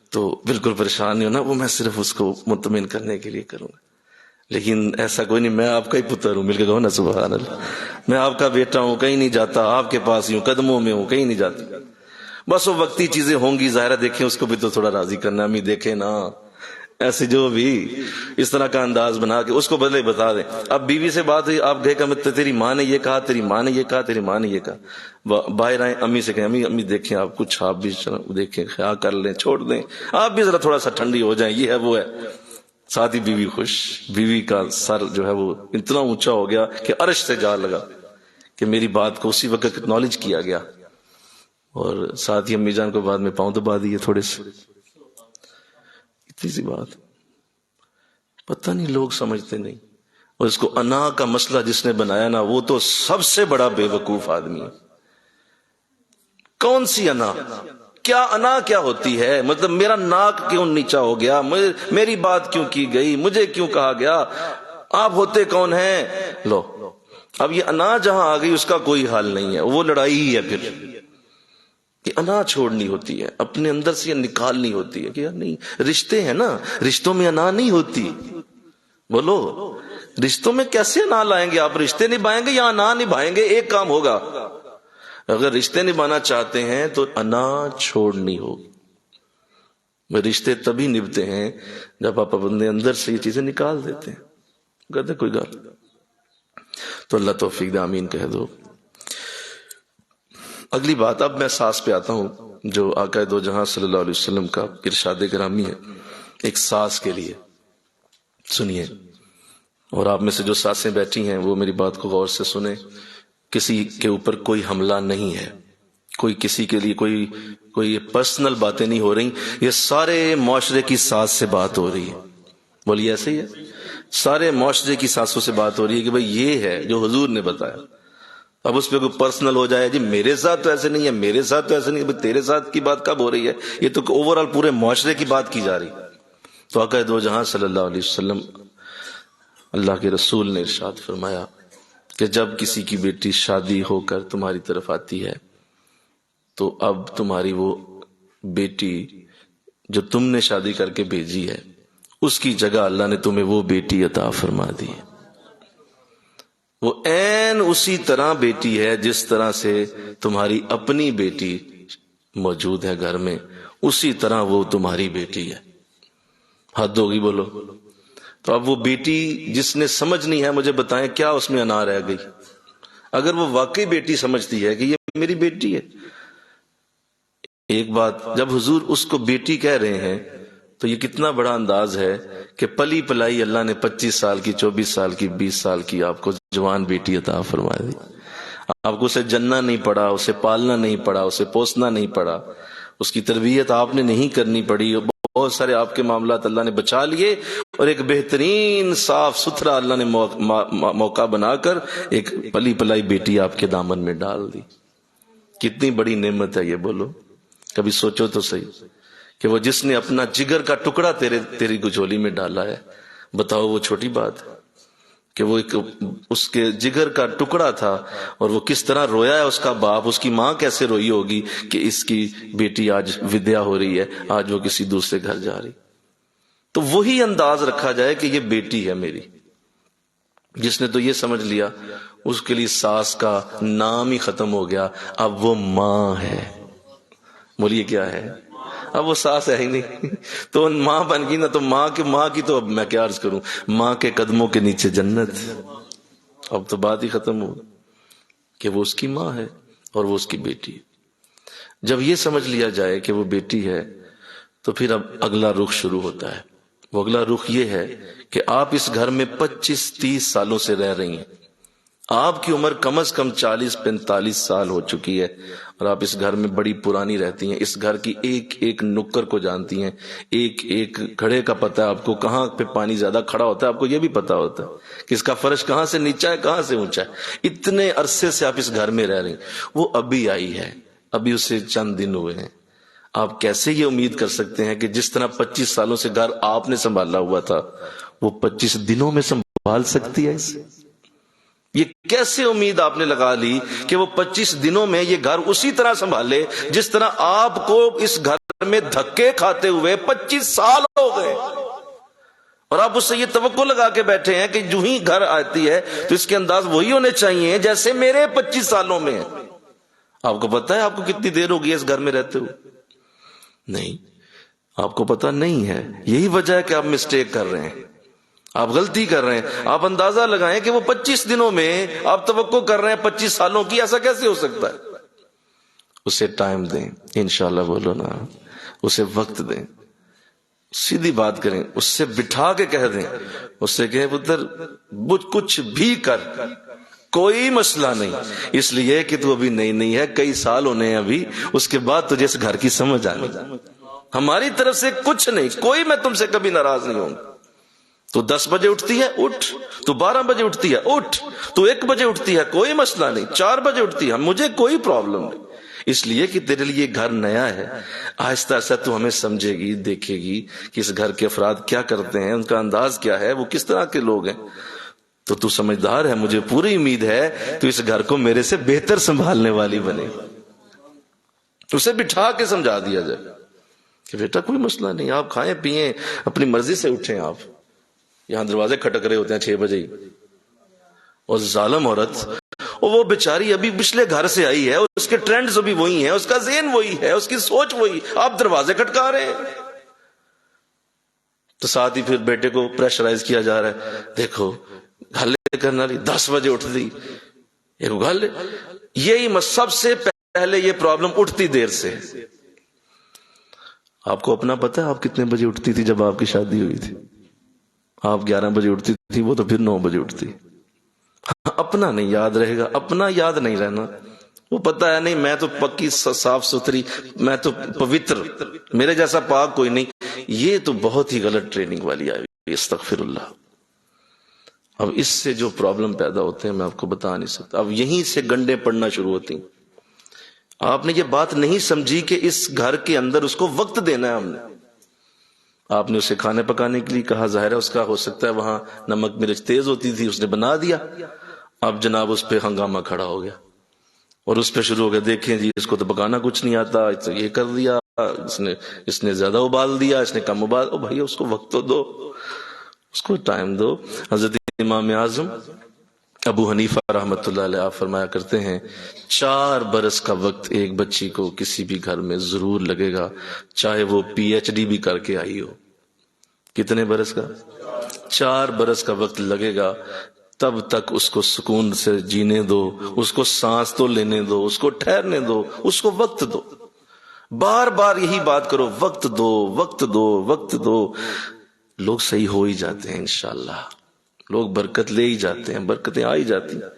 تو بالکل پریشان نہیں ہونا، وہ میں صرف اس کو مطمئن کرنے کے لیے کروں گا، لیکن ایسا کوئی نہیں، میں آپ کا ہی پتر ہوں، مل کے کہو نا سبحان اللہ، میں آپ کا بیٹا ہوں، کہیں نہیں جاتا، آپ کے پاس ہی ہوں، قدموں میں ہوں، کہیں نہیں جاتا، بس وہ وقتی چیزیں ہوں گی، ظاہرہ دیکھیں اس کو بھی تو تھوڑا راضی کرنا، امی دیکھیں نا، ایسے جو بھی اس طرح کا انداز بنا کے اس کو بدلے بتا دیں۔ اب بیوی سے بات ہوئی، آپ گئے کہ تیری ماں نے یہ کہا، تیری ماں نے یہ کہا، تیری ماں نے یہ کہا، باہر آئیں امی سے کہیں امی دیکھیں آپ کچھ، آپ بھی دیکھیں، خیال کر لیں، چھوڑ دیں، آپ بھی ذرا تھوڑا سا ٹھنڈی ہو جائیں، یہ ہے وہ ہے، ساتھ ہی بیوی خوش، بیوی کا سر جو ہے وہ اتنا اونچا ہو گیا کہ عرش سے جا لگا کہ میری بات کو اسی وقت اکنالج کیا گیا، اور ساتھ ہی امی جان کو بعد میں پاؤں دبا دیے تھوڑے سے، اتنی سی بات، پتہ نہیں لوگ سمجھتے نہیں۔ اور اس کو انا کا مسئلہ جس نے بنایا نا، وہ تو سب سے بڑا بے وقوف آدمی ہے، کون سی انا؟ کیا انا کیا ہوتی ہے؟ مطلب میرا ناک کیوں نیچا ہو گیا، میری بات کیوں کی گئی، مجھے کیوں کہا گیا، آپ ہوتے کون ہیں؟ لو اب یہ انا جہاں آ گئی اس کا کوئی حال نہیں ہے، وہ لڑائی ہی ہے۔ پھر یہ انا چھوڑنی ہوتی ہے، اپنے اندر سے یہ نکالنی ہوتی ہے کہ یار نہیں، رشتے ہیں نا، رشتوں میں انا نہیں ہوتی۔ بولو رشتوں میں کیسے انا لائیں گے آپ؟ رشتے نبھائیں گے یا انا نبھائیں گے؟ ایک کام ہوگا، اگر رشتے نبھانا چاہتے ہیں تو انا چھوڑنی ہوگی۔ رشتے تبھی نبھتے ہیں جب آپ اپنے اندر سے یہ چیزیں نکال دیتے ہیں۔ کہتے کوئی گال، تو اللہ توفیق دے، آمین کہہ دو۔ اگلی بات، اب میں ساز پہ آتا ہوں جو آقا دو جہاں صلی اللہ علیہ وسلم کا ارشاد گرامی ہے ایک ساز کے لیے۔ سنیے، اور آپ میں سے جو ساسیں بیٹھی ہیں وہ میری بات کو غور سے سنیں۔ کسی کے اوپر کوئی حملہ نہیں ہے، کوئی کسی کے لیے کوئی پرسنل باتیں نہیں ہو رہی، یہ سارے معاشرے کی ساز سے بات ہو رہی ہے۔ بولیے ایسے ہی ہے، سارے معاشرے کی ساسوں سے بات ہو رہی ہے کہ بھئی یہ ہے جو حضور نے بتایا۔ اب اس پہ کوئی پرسنل ہو جائے، جی میرے ساتھ تو ایسے نہیں ہے، میرے ساتھ تو ایسے نہیں ہے، تیرے ساتھ کی بات کب ہو رہی ہے؟ یہ تو اوورآل پورے معاشرے کی بات کی جا رہی۔ تو آقا دو جہاں صلی اللہ علیہ وسلم، اللہ کے رسول نے ارشاد فرمایا کہ جب کسی کی بیٹی شادی ہو کر تمہاری طرف آتی ہے تو اب تمہاری وہ بیٹی جو تم نے شادی کر کے بھیجی ہے اس کی جگہ اللہ نے تمہیں وہ بیٹی عطا فرما دی ہے۔ وہ عین اسی طرح بیٹی ہے جس طرح سے تمہاری اپنی بیٹی موجود ہے گھر میں، اسی طرح وہ تمہاری بیٹی ہے۔ حد ہوگی بولو۔ تو اب وہ بیٹی جس نے سمجھنی ہے، مجھے بتائیں کیا اس میں انا رہ گئی؟ اگر وہ واقعی بیٹی سمجھتی ہے کہ یہ میری بیٹی ہے، ایک بات، جب حضور اس کو بیٹی کہہ رہے ہیں تو یہ کتنا بڑا انداز ہے کہ پلی پلائی اللہ نے 25 سال کی، 24 سال کی، 20 سال کی آپ کو جوان بیٹی عطا فرما دی۔ آپ کو اسے جننا نہیں پڑا، اسے پالنا نہیں پڑا، اسے پوسنا نہیں پڑا، اس کی تربیت آپ نے نہیں کرنی پڑی، بہت سارے آپ کے معاملات اللہ نے بچا لیے، اور ایک بہترین صاف ستھرا اللہ نے موقع بنا کر ایک پلی پلائی بیٹی آپ کے دامن میں ڈال دی۔ کتنی بڑی نعمت ہے یہ، بولو کبھی سوچو تو صحیح کہ وہ جس نے اپنا جگر کا ٹکڑا تیری گجولی میں ڈالا ہے، بتاؤ وہ چھوٹی بات ہے کہ وہ ایک اس کے جگر کا ٹکڑا تھا، اور وہ کس طرح رویا ہے اس کا باپ، اس کی ماں کیسے روئی ہوگی کہ اس کی بیٹی آج ودیا ہو رہی ہے، آج وہ کسی دوسرے گھر جا رہی۔ تو وہی انداز رکھا جائے کہ یہ بیٹی ہے میری۔ جس نے تو یہ سمجھ لیا اس کے لیے ساس کا نام ہی ختم ہو گیا، اب وہ ماں ہے۔ بولیے کیا ہے؟ اب وہ ساس ہے ہی نہیں، تو ماں بن گئی نا، تو ماں کی تو اب میں کیا عرض کروں، ماں کے قدموں کے نیچے جنت۔ اب تو بات ہی ختم ہو کہ وہ اس کی ماں ہے اور وہ اس کی بیٹی ہے۔ جب یہ سمجھ لیا جائے کہ وہ بیٹی ہے تو پھر اب اگلا رخ شروع ہوتا ہے۔ وہ اگلا رخ یہ ہے کہ آپ اس گھر میں 25-30 سالوں سے رہ رہی ہیں، آپ کی عمر کم از کم 40-45 سال ہو چکی ہے، اور آپ اس گھر میں بڑی پرانی رہتی ہیں، اس گھر کی ایک ایک نکر کو جانتی ہیں، ایک ایک گھڑے کا پتہ ہے آپ کو، کہاں پہ پانی زیادہ کھڑا ہوتا ہے آپ کو یہ بھی پتا ہوتا ہے کہ اس کا فرش کہاں سے نیچا ہے کہاں سے اونچا ہے۔ اتنے عرصے سے آپ اس گھر میں رہ رہی ہیں، وہ ابھی آئی ہے، ابھی اسے چند دن ہوئے ہیں۔ آپ کیسے یہ امید کر سکتے ہیں کہ جس طرح 25 سالوں سے گھر آپ نے سنبھالا ہوا تھا وہ 25 دنوں میں سنبھال سکتی ہے اسے؟ یہ کیسے امید آپ نے لگا لی کہ وہ 25 دنوں میں یہ گھر اسی طرح سنبھالے جس طرح آپ کو اس گھر میں دھکے کھاتے ہوئے 25 سال ہو گئے، اور آپ اس سے یہ توقع لگا کے بیٹھے ہیں کہ جو ہی گھر آتی ہے تو اس کے انداز وہی ہونے چاہیے جیسے میرے 25 سالوں میں۔ آپ کو پتا ہے آپ کو کتنی دیر ہو گئی اس گھر میں رہتے ہوئے؟ نہیں، آپ کو پتا نہیں ہے۔ یہی وجہ ہے کہ آپ مسٹیک کر رہے ہیں، آپ غلطی کر رہے ہیں۔ آپ اندازہ لگائیں کہ وہ 25 دنوں میں آپ توقع کر رہے ہیں 25 سالوں کی، ایسا کیسے ہو سکتا ہے؟ اسے ٹائم دیں، انشاءاللہ بولو نا، اسے وقت دیں، سیدھی بات کریں، اس سے بٹھا کے کہہ دیں، اس سے کہیں پتر کچھ بھی کر، کوئی مسئلہ نہیں، اس لیے کہ تو ابھی نئی ہے، کئی سال ہونے ہیں ابھی، اس کے بعد تجھے اس گھر کی سمجھ آنے۔ ہماری طرف سے کچھ نہیں، کوئی میں تم سے کبھی ناراض نہیں ہوں۔ تو 10 بجے اٹھتی ہے اٹھ، تو 12 بجے اٹھتی ہے اٹھ، تو 1 بجے اٹھتی ہے کوئی مسئلہ نہیں، 4 بجے اٹھتی ہے مجھے کوئی پرابلم نہیں، اس لیے کہ تیرے لیے گھر نیا ہے، آہستہ آہستہ تو ہمیں سمجھے گی، دیکھے گی کہ اس گھر کے افراد کیا کرتے ہیں، ان کا انداز کیا ہے، وہ کس طرح کے لوگ ہیں، تو سمجھدار ہے، مجھے پوری امید ہے تو اس گھر کو میرے سے بہتر سنبھالنے والی بنے۔ اسے بٹھا کے سمجھا دیا جائے کہ بیٹا کوئی مسئلہ نہیں، آپ کھائیں پیئیں، اپنی مرضی سے اٹھیں، آپ یہاں دروازے کھٹک رہے ہوتے ہیں 6 بجے ہی، اور ظالم عورت، اور وہ بیچاری ابھی پچھلے گھر سے آئی ہے، اس کے ٹرینڈز ابھی وہی ہیں، اس کا ذہن وہی ہے، اس کی سوچ وہی، آپ دروازے کھٹکا رہے ہیں۔ تو ساتھ ہی پھر بیٹے کو پریشرائز کیا جا رہا ہے، دیکھو گھر لے کرنا 10 بجے اٹھ دی، ایک گھر لے، یہی سب سے پہلے یہ پرابلم اٹھتی دیر سے۔ آپ کو اپنا پتہ ہے آپ کتنے بجے اٹھتی تھی جب آپ کی شادی ہوئی تھی؟ آپ 11 بجے اٹھتی تھی، وہ تو پھر 9 بجے اٹھتی۔ اپنا نہیں یاد رہے گا، اپنا یاد نہیں رہنا، وہ پتہ ہے نہیں میں تو پکی صاف ستھری، میں تو پوتر، میرے جیسا پاک کوئی نہیں۔ یہ تو بہت ہی غلط ٹریننگ والی آئی، استغفر اللہ۔ اب اس سے جو پرابلم پیدا ہوتے ہیں میں آپ کو بتا نہیں سکتا، اب یہیں سے گنڈے پڑنا شروع ہوتی ہیں۔ آپ نے یہ بات نہیں سمجھی کہ اس گھر کے اندر اس کو وقت دینا ہے، ہم نے، آپ نے اسے کھانے پکانے کے لیے کہا، ظاہر ہے اس کا ہو سکتا ہے وہاں نمک مرچ تیز ہوتی تھی، اس نے بنا دیا، اب جناب اس پہ ہنگامہ کھڑا ہو گیا، اور اس پہ شروع ہو گیا، دیکھیں جی اس کو تو پکانا کچھ نہیں آتا، یہ کر دیا، اس نے زیادہ ابال دیا، اس نے کم ابال، او بھائی اس کو وقت تو دو، اس کو ٹائم دو۔ حضرت امام اعظم ابو حنیفہ رحمۃ اللہ علیہ آپ فرمایا کرتے ہیں 4 برس کا وقت ایک بچی کو کسی بھی گھر میں ضرور لگے گا، چاہے وہ پی ایچ ڈی بھی کر کے آئی ہو۔ کتنے برس کا؟ 4 برس کا وقت لگے گا، تب تک اس کو سکون سے جینے دو، اس کو سانس تو لینے دو، اس کو ٹھہرنے دو، اس کو وقت دو، بار بار یہی بات کرو، وقت دو وقت دو وقت دو، لوگ صحیح ہو ہی جاتے ہیں انشاءاللہ، لوگ برکت لے ہی جاتے ہیں، برکتیں آ ہی جاتی ہیں۔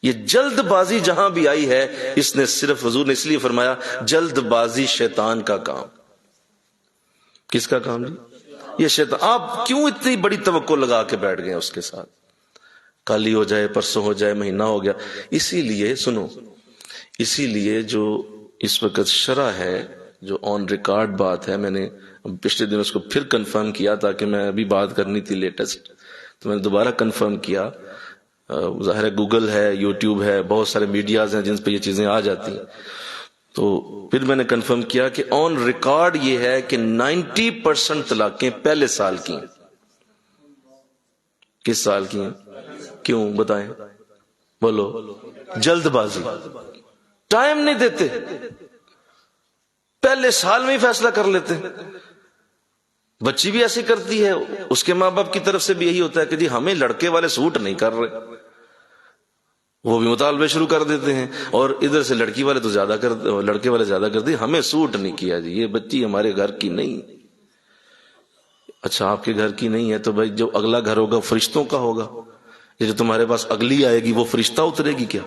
یہ جلد بازی جہاں بھی آئی ہے، اس نے صرف، حضور نے اس لیے فرمایا جلد بازی شیطان کا کام۔ کس کا کام جی؟ یہ شیطان۔ آپ کیوں اتنی بڑی توقع لگا کے بیٹھ گئے اس کے ساتھ؟ کل ہی ہو جائے، پرسوں ہو جائے، مہینہ ہو گیا۔ اسی لیے سنو، اسی لیے جو اس وقت شرع ہے، جو آن ریکارڈ بات ہے، میں نے پچھلے دن اس کو پھر کنفرم کیا، تاکہ میں ابھی بات کرنی تھی لیٹسٹ، تو میں نے دوبارہ کنفرم کیا۔ ظاہر ہے گوگل ہے، یوٹیوب ہے، بہت سارے میڈیاز ہیں جن پہ یہ چیزیں آ جاتی ہیں، تو پھر میں نے کنفرم کیا کہ آن ریکارڈ یہ ہے کہ 90% طلاقیں پہلے سال کی ہیں۔ کس سال کی ہیں؟ کیوں بتائیں؟ بولو۔ جلد بازی، ٹائم نہیں دیتے، پہلے سال میں ہی فیصلہ کر لیتے۔ بچی بھی ایسی کرتی ہے، اس کے ماں باپ کی طرف سے بھی یہی ہوتا ہے کہ جی ہمیں لڑکے والے سوٹ نہیں کر رہے، وہ بھی مطالبے شروع کر دیتے ہیں، اور ادھر سے لڑکی والے تو زیادہ لڑکے والے زیادہ کرتے ہیں، ہمیں سوٹ نہیں کیا جی، یہ بچی ہمارے گھر کی نہیں۔ اچھا آپ کے گھر کی نہیں ہے تو بھائی جو اگلا گھر ہوگا فرشتوں کا ہوگا، یہ جو تمہارے پاس اگلی آئے گی وہ فرشتہ اترے گی کیا؟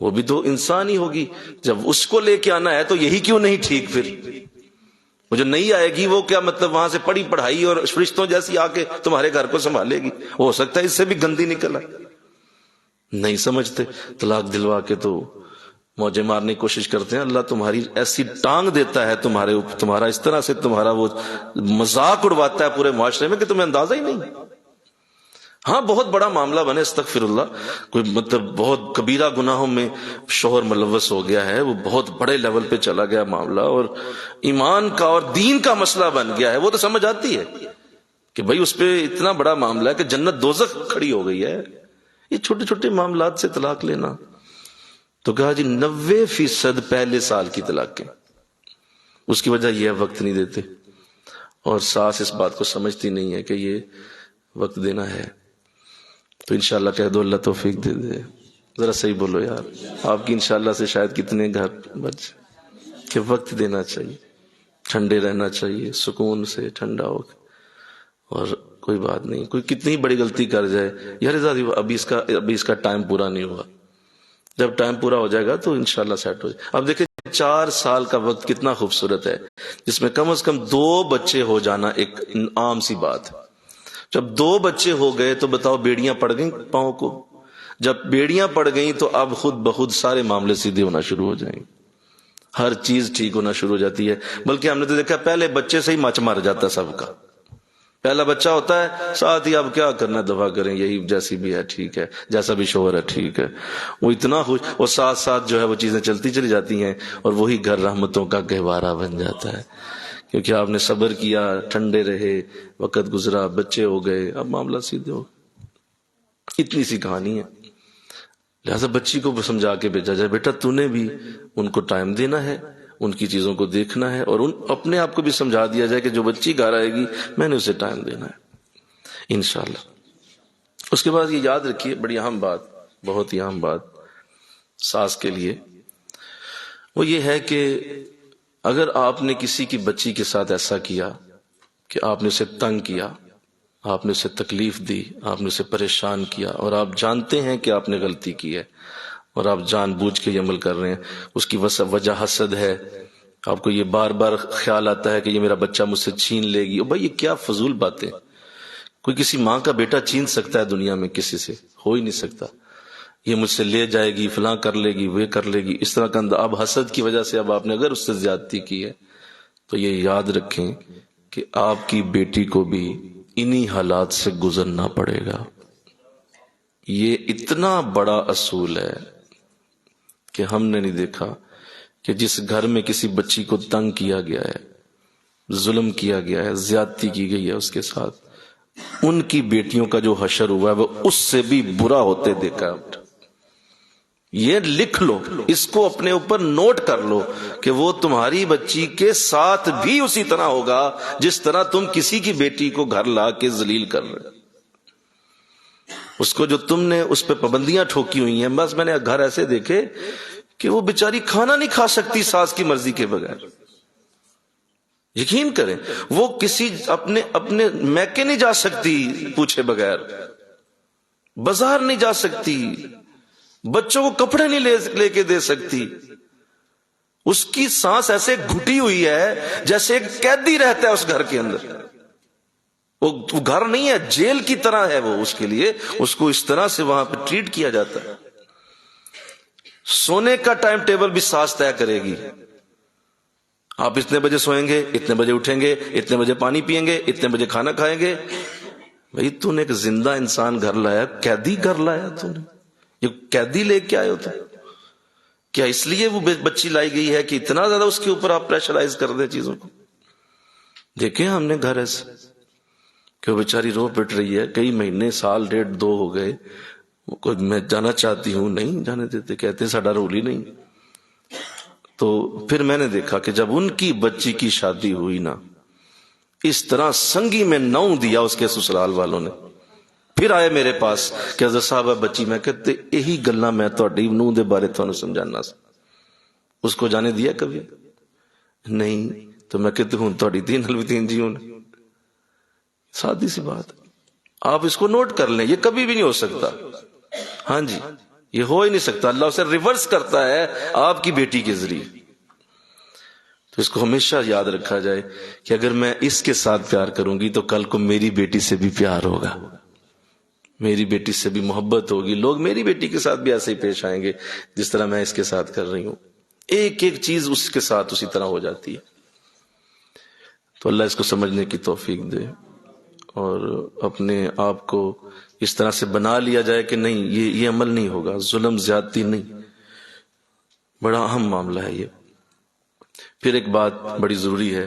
وہ بھی تو انسان ہی ہوگی۔ جب اس کو لے کے آنا ہے تو یہی کیوں نہیں ٹھیک؟ پھر وہ جو نہیں آئے گی وہ کیا مطلب وہاں سے پڑھی پڑھائی اور فرشتوں جیسی آ کے تمہارے گھر کو سنبھالے گی؟ ہو سکتا ہے اس سے بھی گندی نکل آئے۔ نہیں سمجھتے، طلاق دلوا کے تو موجے مارنے کی کوشش کرتے ہیں۔ اللہ تمہاری ایسی ٹانگ دیتا ہے تمہارے اوپر، تمہارا اس طرح سے تمہارا وہ مذاق اڑواتا ہے پورے معاشرے میں کہ تمہیں اندازہ ہی نہیں۔ ہاں بہت بڑا معاملہ بنے، استغفر اللہ، کوئی مطلب بہت کبیرہ گناہوں میں شوہر ملوث ہو گیا ہے، وہ بہت بڑے لیول پہ چلا گیا معاملہ، اور ایمان کا اور دین کا مسئلہ بن گیا ہے، وہ تو سمجھ آتی ہے کہ بھائی اس پہ اتنا بڑا معاملہ ہے کہ جنت دوزخ کھڑی ہو گئی ہے۔ یہ چھوٹے چھوٹے معاملات سے طلاق لینا، تو کہا جی 90% پہلے سال کی طلاقیں۔ اس کی وجہ یہ وقت نہیں دیتے، اور ساس اس بات کو سمجھتی نہیں ہے کہ یہ وقت دینا ہے۔ تو انشاءاللہ کہہ دو اللہ توفیق دے دے، ذرا صحیح بولو یار، آپ کی انشاءاللہ سے شاید کتنے گھر بچ کہ وقت دینا چاہیے، ٹھنڈے رہنا چاہیے، سکون سے ٹھنڈا ہو، اور کوئی بات نہیں، کوئی کتنی بڑی غلطی کر جائے یار ابھی اس کا ٹائم پورا نہیں ہوا، جب ٹائم پورا ہو جائے گا تو انشاءاللہ سیٹ ہو جائے۔ اب دیکھیں 4 سال کا وقت کتنا خوبصورت ہے، جس میں کم از کم 2 بچے ہو جانا ایک عام سی بات ہے۔ جب 2 بچے ہو گئے تو بتاؤ بیڑیاں پڑ گئیں پاؤں کو، جب بیڑیاں پڑ گئیں تو اب خود بخود سارے معاملے سیدھے ہونا شروع ہو جائیں گے۔ ہر چیز ٹھیک ہونا شروع ہو جاتی ہے. بلکہ ہم نے تو دیکھا پہلے بچے سے ہی مچ مار جاتا ہے سب کا. پہلا بچہ ہوتا ہے ساتھ ہی اب کیا کرنا دفع کریں یہی جیسی بھی ہے ٹھیک ہے, جیسا بھی شوہر ہے ٹھیک ہے. وہ اتنا خوش, اور ساتھ ساتھ جو ہے وہ چیزیں چلتی چلی جاتی ہیں اور وہی گھر رحمتوں کا گہوارہ بن جاتا ہے. کیونکہ آپ نے صبر کیا, ٹھنڈے رہے, وقت گزرا, بچے ہو گئے, اب معاملہ سیدھے ہو. اتنی سی کہانی ہے. لہذا بچی کو سمجھا کے بھیجا جائے بیٹا تو نے بھی ان کو ٹائم دینا ہے, ان کی چیزوں کو دیکھنا ہے, اور اپنے آپ کو بھی سمجھا دیا جائے کہ جو بچی گھر آئے گی میں نے اسے ٹائم دینا ہے انشاءاللہ. اس کے بعد یہ یاد رکھیے بڑی اہم بات, بہت ہی اہم بات ساس کے لیے, وہ یہ ہے کہ اگر آپ نے کسی کی بچی کے ساتھ ایسا کیا کہ آپ نے اسے تنگ کیا, آپ نے اسے تکلیف دی, آپ نے اسے پریشان کیا, اور آپ جانتے ہیں کہ آپ نے غلطی کی ہے اور آپ جان بوجھ کے یہ عمل کر رہے ہیں, اس کی وجہ حسد ہے, آپ کو یہ بار بار خیال آتا ہے کہ یہ میرا بچہ مجھ سے چھین لے گی. اور بھائی یہ کیا فضول باتیں, کوئی کسی ماں کا بیٹا چھین سکتا ہے دنیا میں؟ کسی سے ہو ہی نہیں سکتا. یہ مجھ سے لے جائے گی, فلاں کر لے گی, وہ کر لے گی, اس طرح کا اب حسد کی وجہ سے اب آپ نے اگر اس سے زیادتی کی ہے تو یہ یاد رکھیں کہ آپ کی بیٹی کو بھی انہی حالات سے گزرنا پڑے گا. یہ اتنا بڑا اصول ہے کہ ہم نے نہیں دیکھا کہ جس گھر میں کسی بچی کو تنگ کیا گیا ہے, ظلم کیا گیا ہے, زیادتی کی گئی ہے اس کے ساتھ, ان کی بیٹیوں کا جو حشر ہوا ہے وہ اس سے بھی برا ہوتے دیکھا ہے. یہ لکھ لو, اس کو اپنے اوپر نوٹ کر لو کہ وہ تمہاری بچی کے ساتھ بھی اسی طرح ہوگا جس طرح تم کسی کی بیٹی کو گھر لا کے ذلیل کر رہے. اس کو جو تم نے اس پہ پابندیاں ٹھوکی ہوئی ہیں, بس میں نے گھر ایسے دیکھے کہ وہ بیچاری کھانا نہیں کھا سکتی ساس کی مرضی کے بغیر. یقین کریں وہ کسی اپنے میکے نہیں جا سکتی پوچھے بغیر, بازار نہیں جا سکتی, بچوں کو کپڑے نہیں لے کے دے سکتی. اس کی سانس ایسے گھٹی ہوئی ہے جیسے ایک قیدی رہتا ہے اس گھر کے اندر. وہ گھر نہیں ہے, جیل کی طرح ہے وہ اس کے لیے. اس کو اس طرح سے وہاں پہ ٹریٹ کیا جاتا ہے. سونے کا ٹائم ٹیبل بھی سانس طے کرے گی. آپ اتنے بجے سوئیں گے, اتنے بجے اٹھیں گے, اتنے بجے پانی پیئیں گے, اتنے بجے کھانا کھائیں گے. بھئی تو نے ایک زندہ انسان گھر لایا, قیدی گھر لایا تو نے. یہ قیدی لے کے آئے ہو تو کیا اس لیے وہ بچی لائی گئی ہے کہ اتنا زیادہ اس کے اوپر آپ پریشرائز کر دیں چیزوں کو؟ دیکھیں ہم نے گھر ایسے کہ وہ بیچاری رو پٹ رہی ہے, کئی مہینے, سال, 1.5 2 ہو گئے, میں جانا چاہتی ہوں, نہیں جانے دیتے, کہتے ہیں ساڈا رول ہی نہیں. تو پھر میں نے دیکھا کہ جب ان کی بچی کی شادی ہوئی نا, اس طرح سنگی میں 9 دیا اس کے سسرال والوں نے. پھر آئے میرے پاس کہ حضرت صاحب بچی, میں کہتے یہی گلاں میں تہاڈی نوں دے بارے تھانوں سمجھانا سا. اس کو جانے دیا کبھی نہیں؟ تو میں کہتے ہوں تہاڈی دین الوتین جی ہوں. سادی سی بات, آپ اس کو نوٹ کر لیں, یہ کبھی بھی نہیں ہو سکتا. ہاں جی, یہ ہو ہی نہیں سکتا. اللہ اسے ریورس کرتا ہے آپ کی بیٹی کے ذریعے. تو اس کو ہمیشہ یاد رکھا جائے کہ اگر میں اس کے ساتھ پیار کروں گی تو کل کو میری بیٹی سے بھی پیار ہوگا, میری بیٹی سے بھی محبت ہوگی, لوگ میری بیٹی کے ساتھ بھی ایسے ہی پیش آئیں گے جس طرح میں اس کے ساتھ کر رہی ہوں. ایک ایک چیز اس کے ساتھ اسی طرح ہو جاتی ہے. تو اللہ اس کو سمجھنے کی توفیق دے اور اپنے آپ کو اس طرح سے بنا لیا جائے کہ نہیں یہ عمل نہیں ہوگا, ظلم زیادتی نہیں. بڑا اہم معاملہ ہے یہ. پھر ایک بات بڑی ضروری ہے,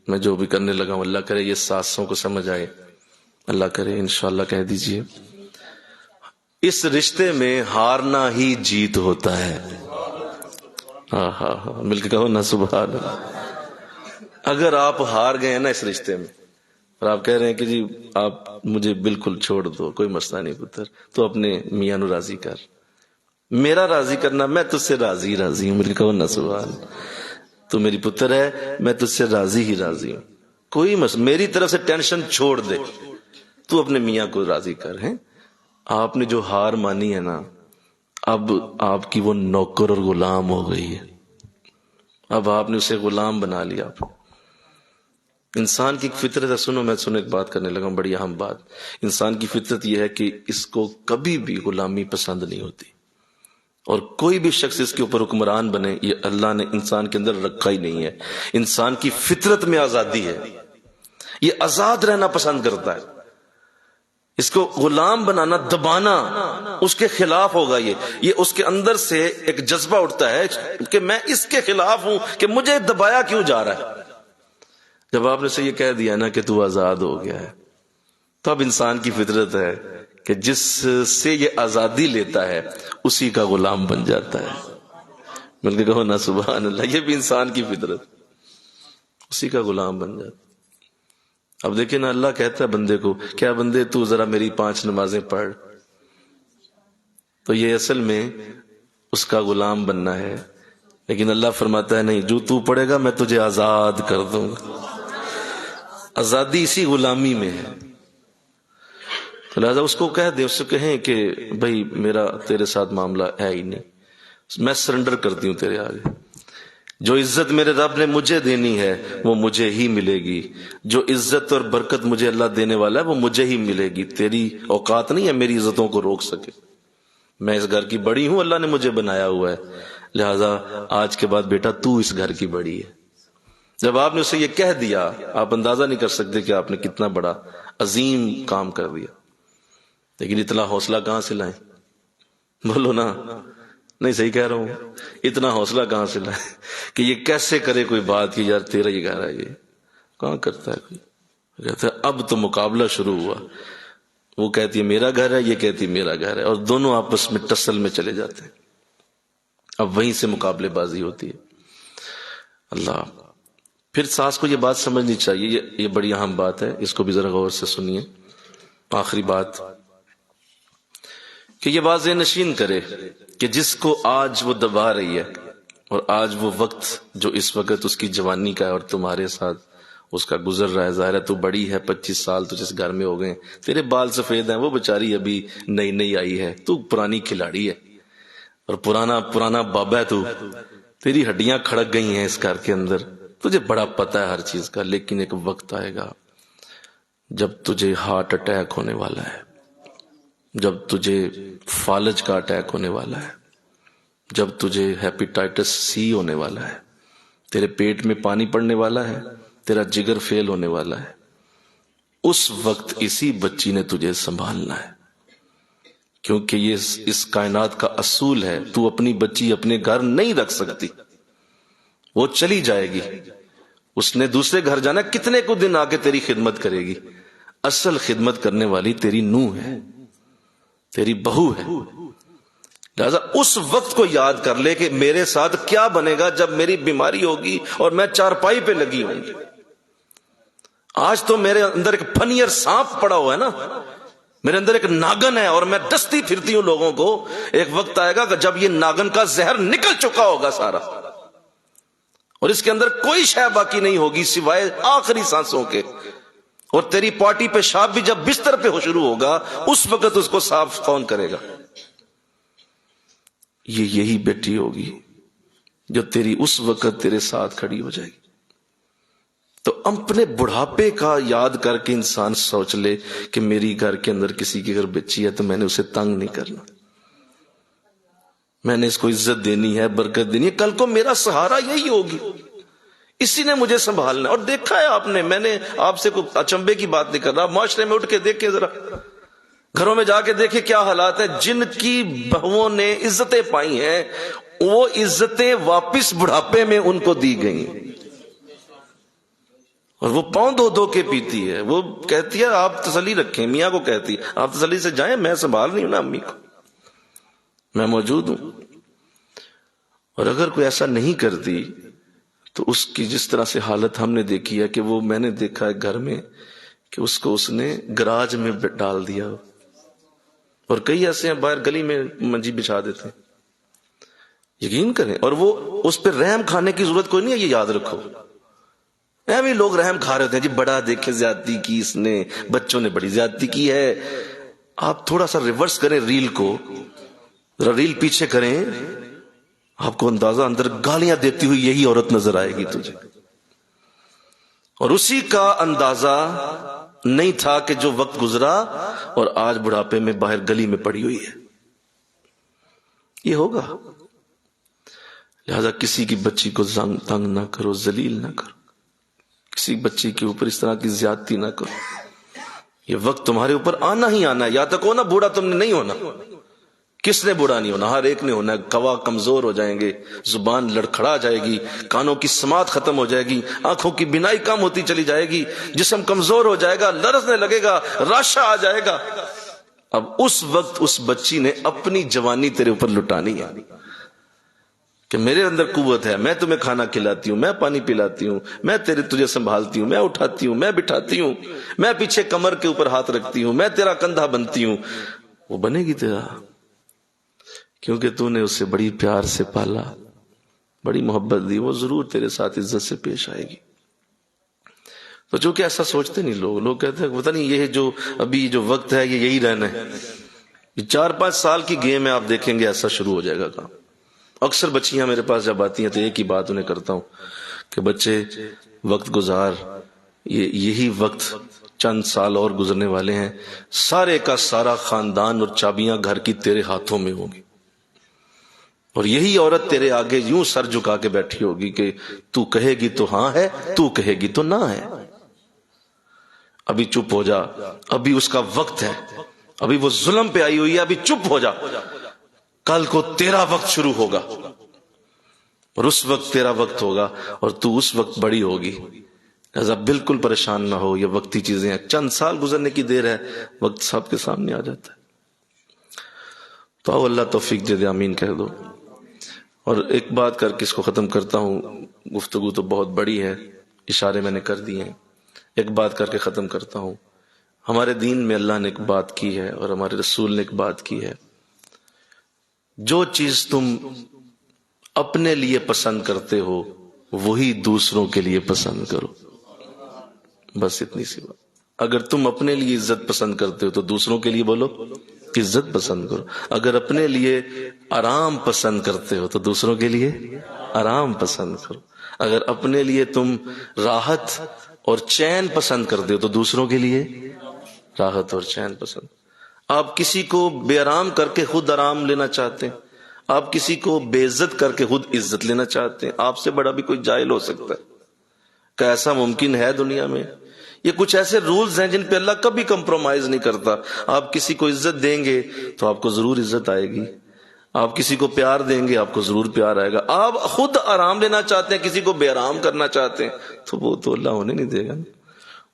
میں جو بھی کرنے لگا ہوں اللہ کرے یہ ساسوں کو سمجھ آئے, اللہ کرے انشاءاللہ. کہہ دیجئے اس رشتے میں ہارنا ہی جیت ہوتا ہے. ہاں ہاں ہاں, مل کے کہو نا سبحان اللہ. اگر آپ ہار گئے ہیں نا اس رشتے میں اور آپ کہہ رہے ہیں کہ جی آپ مجھے بالکل چھوڑ دو, کوئی مسئلہ نہیں پتر, تو اپنے میاں نو راضی کر. میرا راضی کرنا, میں تجھ سے راضی ہوں. مل کے کہو نا سبحان. تو میری پتر ہے, میں تجھ سے راضی ہوں, کوئی مسئلہ, میری طرف سے ٹینشن چھوڑ دے, تو اپنے میاں کو راضی کر. ہیں آپ نے جو ہار مانی ہے نا, اب آپ کی وہ نوکر اور غلام ہو گئی ہے. اب آپ نے اسے غلام بنا لیا. انسان کی فطرت ہے, سنو ایک بات کرنے لگا ہوں, بڑی اہم بات. انسان کی فطرت یہ ہے کہ اس کو کبھی بھی غلامی پسند نہیں ہوتی. اور کوئی بھی شخص اس کے اوپر حکمران بنے، یہ اللہ نے انسان کے اندر رکھا ہی نہیں ہے۔ انسان کی فطرت میں آزادی ہے، یہ آزاد رہنا پسند کرتا ہے۔ اس کو غلام بنانا، دبانا اس کے خلاف ہوگا۔ یہ اس کے اندر سے ایک جذبہ اٹھتا ہے کہ میں اس کے خلاف ہوں کہ مجھے دبایا کیوں جا رہا ہے۔ جب آپ نے اسے یہ کہہ دیا نا کہ تو آزاد ہو گیا ہے، تو اب انسان کی فطرت ہے کہ جس سے یہ آزادی لیتا ہے اسی کا غلام بن جاتا ہے۔ مل کے کہو نا سبحان اللہ، یہ بھی انسان کی فطرت، اسی کا غلام بن جاتا ہے۔ اب دیکھیں نا، اللہ کہتا ہے بندے کو، کیا بندے تو ذرا میری 5 نمازیں پڑھ، تو یہ اصل میں اس کا غلام بننا ہے۔ لیکن اللہ فرماتا ہے نہیں، جو تو پڑھے گا میں تجھے آزاد کر دوں گا۔ آزادی اسی غلامی میں ہے۔ تو لہذا اس کو کہہ دیں، اس سے کہیں کہ بھائی میرا تیرے ساتھ معاملہ ہے ہی نہیں، میں سرنڈر کرتی ہوں تیرے آگے۔ جو عزت میرے رب نے مجھے دینی ہے وہ مجھے ہی ملے گی، جو عزت اور برکت مجھے اللہ دینے والا ہے وہ مجھے ہی ملے گی۔ تیری اوقات نہیں ہے میری عزتوں کو روک سکے۔ میں اس گھر کی بڑی ہوں، اللہ نے مجھے بنایا ہوا ہے، لہذا آج کے بعد بیٹا تو اس گھر کی بڑی ہے۔ جب آپ نے اسے یہ کہہ دیا، آپ اندازہ نہیں کر سکتے کہ آپ نے کتنا بڑا عظیم کام کر دیا۔ لیکن اتنا حوصلہ کہاں سے لائیں؟ بولو نا، نہیں صحیح کہہ رہا ہوں، اتنا حوصلہ کہاں سے لائیں کہ یہ کیسے کرے کوئی بات کہ یار تیرا ہی گھر ہے، یہ کہاں کرتا ہے کوئی؟ کہتا ہے اب تو مقابلہ شروع ہوا، وہ کہتی ہے میرا گھر ہے، یہ کہتی ہے میرا گھر ہے، اور دونوں آپس میں ٹسل میں چلے جاتے ہیں۔ اب وہیں سے مقابلے بازی ہوتی ہے۔ اللہ، پھر ساس کو یہ بات سمجھنی چاہیے، یہ بڑی اہم بات ہے، اس کو بھی ذرا غور سے سنیے۔ آخری بات کہ یہ واضح نشین کرے کہ جس کو آج وہ دبا رہی ہے، اور آج وہ وقت جو اس وقت اس کی جوانی کا ہے اور تمہارے ساتھ اس کا گزر رہا ہے، ظاہر ہے تو بڑی ہے، 25 سال تو جس گھر میں ہو گئے، تیرے بال سفید ہیں، وہ بچاری ابھی نئی نئی آئی ہے، تو پرانی کھلاڑی ہے اور پرانا بابا ہے، تو تیری ہڈیاں کھڑک گئی ہیں اس گھر کے اندر، تجھے بڑا پتہ ہے ہر چیز کا۔ لیکن ایک وقت آئے گا جب تجھے ہارٹ اٹیک ہونے والا ہے، جب تجھے فالج کا اٹیک ہونے والا ہے، جب تجھے ہیپیٹائٹس سی ہونے والا ہے، تیرے پیٹ میں پانی پڑنے والا ہے، تیرا جگر فیل ہونے والا ہے، اس وقت اسی بچی نے تجھے سنبھالنا ہے۔ کیونکہ یہ اس کائنات کا اصول ہے، تو اپنی بچی اپنے گھر نہیں رکھ سکتی، وہ چلی جائے گی، اس نے دوسرے گھر جانا، کتنے کو دن آ کے تیری خدمت کرے گی۔ اصل خدمت کرنے والی تیری نوح ہے، تیری بہو ہے۔ لہذا اس وقت کو یاد کر لے کہ میرے ساتھ کیا بنے گا جب میری بیماری ہوگی اور میں چارپائی پہ لگی ہوں گی۔ آج تو میرے اندر ایک پھنیر سانپ پڑا ہوا ہے نا، میرے اندر ایک ناگن ہے اور میں ڈستی پھرتی ہوں لوگوں کو۔ ایک وقت آئے گا کہ جب یہ ناگن کا زہر نکل چکا ہوگا سارا، اور اس کے اندر کوئی شے باقی نہیں ہوگی سوائے آخری سانسوں کے، اور تیری پارٹی پیشاب بھی جب بستر پہ ہو شروع ہوگا، اس وقت اس کو صاف کون کرے گا؟ یہی بیٹی ہوگی جو تیری اس وقت تیرے ساتھ کھڑی ہو جائے گی۔ تو اپنے بڑھاپے کا یاد کر کے انسان سوچ لے کہ میری گھر کے اندر کسی کی اگر بچی ہے تو میں نے اسے تنگ نہیں کرنا، میں نے اس کو عزت دینی ہے، برکت دینی ہے، کل کو میرا سہارا یہی ہوگی، اسی نے مجھے سنبھالنا ہے۔ اور دیکھا ہے آپ نے، میں نے آپ سے کوئی اچنبے کی بات نہیں کر رہا، معاشرے میں اٹھ کے دیکھیں، ذرا گھروں میں جا کے دیکھیں کیا حالات ہیں۔ جن کی بہووں نے عزتیں پائی ہیں وہ عزتیں واپس بڑھاپے میں ان کو دی گئی، اور وہ پاؤں دو دو کے پیتی ہے۔ وہ کہتی ہے آپ تسلی رکھیں، میاں کو کہتی ہے آپ تسلی سے جائیں، میں سنبھال رہی ہوں نا امی کو، میں موجود ہوں۔ اور اگر کوئی ایسا نہیں کرتی تو اس کی جس طرح سے حالت ہم نے دیکھی ہے، کہ وہ میں نے دیکھا ہے گھر میں کہ اس نے گراج میں ڈال دیا، اور کئی ایسے ہیں باہر گلی میں منجی بچھا دیتے ہیں، یقین کریں۔ اور وہ اس پہ رحم کھانے کی ضرورت کوئی نہیں ہے، یہ یاد رکھو۔ ایویں لوگ رحم کھا رہے ہوتے ہیں، جی بڑا دیکھے زیادتی کی اس نے، بچوں نے بڑی زیادتی کی ہے۔ آپ تھوڑا سا ریورس کریں ریل کو، ذرا ریل پیچھے کریں، آپ کو اندازہ اندر گالیاں دیتی ہوئی یہی عورت نظر آئے گی تجھے، اور اسی کا اندازہ نہیں تھا کہ جو وقت گزرا اور آج بڑھاپے میں باہر گلی میں پڑی ہوئی ہے۔ یہ ہوگا. لہذا کسی کی بچی کو تنگ نہ کرو، ذلیل نہ کرو، کسی بچی کے اوپر اس طرح کی زیادتی نہ کرو. یہ وقت تمہارے اوپر آنا ہی آنا ہے. یا تک ہونا بوڑھا تم نے نہیں ہونا. کس نے بوڑھا نہیں ہونا؟ ہر ایک نے ہونا ہے. قوا کمزور ہو جائیں گے، زبان لڑکھڑا جائے گی، کانوں کی سماعت ختم ہو جائے گی، آنکھوں کی بینائی کم ہوتی چلی جائے گی، جسم کمزور ہو جائے گا، لرزنے لگے گا، راشا آ جائے گا. اب اس وقت اس بچی نے اپنی جوانی تیرے اوپر لٹانی ہے کہ میرے اندر قوت ہے، میں تمہیں کھانا کھلاتی ہوں، میں پانی پلاتی ہوں، میں تجھے سنبھالتی ہوں، میں اٹھاتی ہوں، میں بٹھاتی ہوں، میں پیچھے کمر کے اوپر ہاتھ رکھتی ہوں، میں تیرا کندھا بنتی ہوں. وہ بنے گی تیرا، کیونکہ تو نے اسے بڑی پیار سے پالا، بڑی محبت دی. وہ ضرور تیرے ساتھ عزت سے پیش آئے گی. تو چونکہ ایسا سوچتے نہیں لوگ کہتے ہیں پتہ نہیں یہ جو ابھی جو وقت ہے یہ یہی رہنا ہے. یہ 4-5 سال کی گیم ہے، آپ دیکھیں گے ایسا شروع ہو جائے گا کام. اکثر بچیاں میرے پاس جب آتی ہیں تو ایک ہی بات انہیں کرتا ہوں کہ بچے وقت گزار، یہی وقت چند سال اور گزرنے والے ہیں، سارے کا سارا خاندان اور چابیاں گھر کی تیرے ہاتھوں میں ہوں گی، اور یہی عورت تیرے آگے یوں سر جھکا کے بیٹھی ہوگی کہ تو کہے گی تو ہاں ہے، تو کہے گی تو نہ ہے. ابھی چپ ہو جا، ابھی اس کا وقت ہے، ابھی وہ ظلم پہ آئی ہوئی ہے، ابھی چپ ہو جا. کل کو تیرا وقت شروع ہوگا اور اس وقت تیرا وقت ہوگا اور تو اس وقت بڑی ہوگی. لہذا بالکل پریشان نہ ہو، یہ وقتی چیزیں ہیں، چند سال گزرنے کی دیر ہے، وقت سب کے سامنے آ جاتا ہے. تو آؤ اللہ توفیق دے دے، آمین کہہ دو. اور ایک بات کر کے اس کو ختم کرتا ہوں، گفتگو تو بہت بڑی ہے، اشارے میں نے کر دیے ہیں. ایک بات کر کے ختم کرتا ہوں. ہمارے دین میں اللہ نے ایک بات کی ہے اور ہمارے رسول نے ایک بات کی ہے، جو چیز تم اپنے لیے پسند کرتے ہو وہی دوسروں کے لیے پسند کرو. بس اتنی سی بات. اگر تم اپنے لیے عزت پسند کرتے ہو تو دوسروں کے لیے بولو عزت پسند کرو. اگر اپنے لیے آرام پسند کرتے ہو تو دوسروں کے لیے آرام پسند کرو. اگر اپنے لیے تم راحت اور چین پسند کرتے ہو تو دوسروں کے لیے راحت اور چین پسند. آپ کسی کو بے آرام کر کے خود آرام لینا چاہتے ہیں، آپ کسی کو بے عزت کر کے خود عزت لینا چاہتے ہیں. آپ سے بڑا بھی کوئی جاہل ہو سکتا ہے؟ کیا ایسا ممکن ہے دنیا میں؟ یہ کچھ ایسے رولز ہیں جن پہ اللہ کبھی کمپرومائز نہیں کرتا. آپ کسی کو عزت دیں گے تو آپ کو ضرور عزت آئے گی، آپ کسی کو پیار دیں گے آپ کو ضرور پیار آئے گا. آپ خود آرام لینا چاہتے ہیں، کسی کو بے آرام کرنا چاہتے ہیں تو وہ تو اللہ ہونے نہیں دے گا،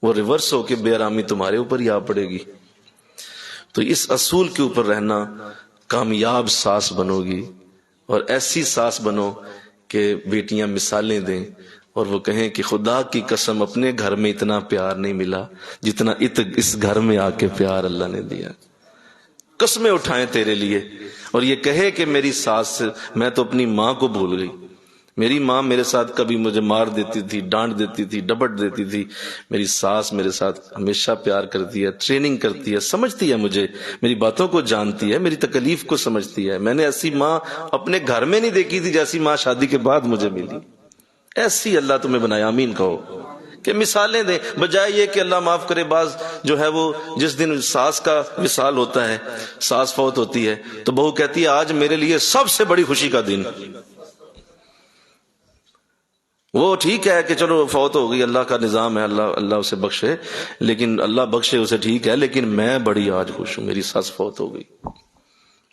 وہ ریورس ہو کے بے آرامی تمہارے اوپر ہی آ پڑے گی. تو اس اصول کے اوپر رہنا، کامیاب ساس بنو گی. اور ایسی ساس بنو کہ بیٹیاں مثالیں دیں اور وہ کہیں کہ خدا کی قسم اپنے گھر میں اتنا پیار نہیں ملا جتنا اس گھر میں آ کے پیار اللہ نے دیا. قسمیں اٹھائیں تیرے لیے اور یہ کہے کہ میری ساس سے میں تو اپنی ماں کو بھول گئی. میری ماں میرے ساتھ کبھی مجھے مار دیتی تھی، ڈانٹ دیتی تھی، ڈپٹ دیتی تھی. میری ساس میرے ساتھ ہمیشہ پیار کرتی ہے، ٹریننگ کرتی ہے، سمجھتی ہے مجھے، میری باتوں کو جانتی ہے، میری تکلیف کو سمجھتی ہے. میں نے ایسی ماں اپنے گھر میں نہیں دیکھی تھی جیسی ماں شادی کے بعد مجھے ملی. ایسی اللہ تمہیں بنایا. آمین کہو. کہ مثالیں دیں، بجائے یہ کہ اللہ معاف کرے بعض جو ہے وہ جس دن ساس کا وصال ہوتا ہے، ساس فوت ہوتی ہے تو بہو کہتی ہے آج میرے لیے سب سے بڑی خوشی کا دن. وہ ٹھیک ہے کہ چلو فوت ہو گئی، اللہ کا نظام ہے، اللہ اسے بخشے، لیکن اللہ بخشے اسے ٹھیک ہے، لیکن میں بڑی آج خوش ہوں میری ساس فوت ہو گئی.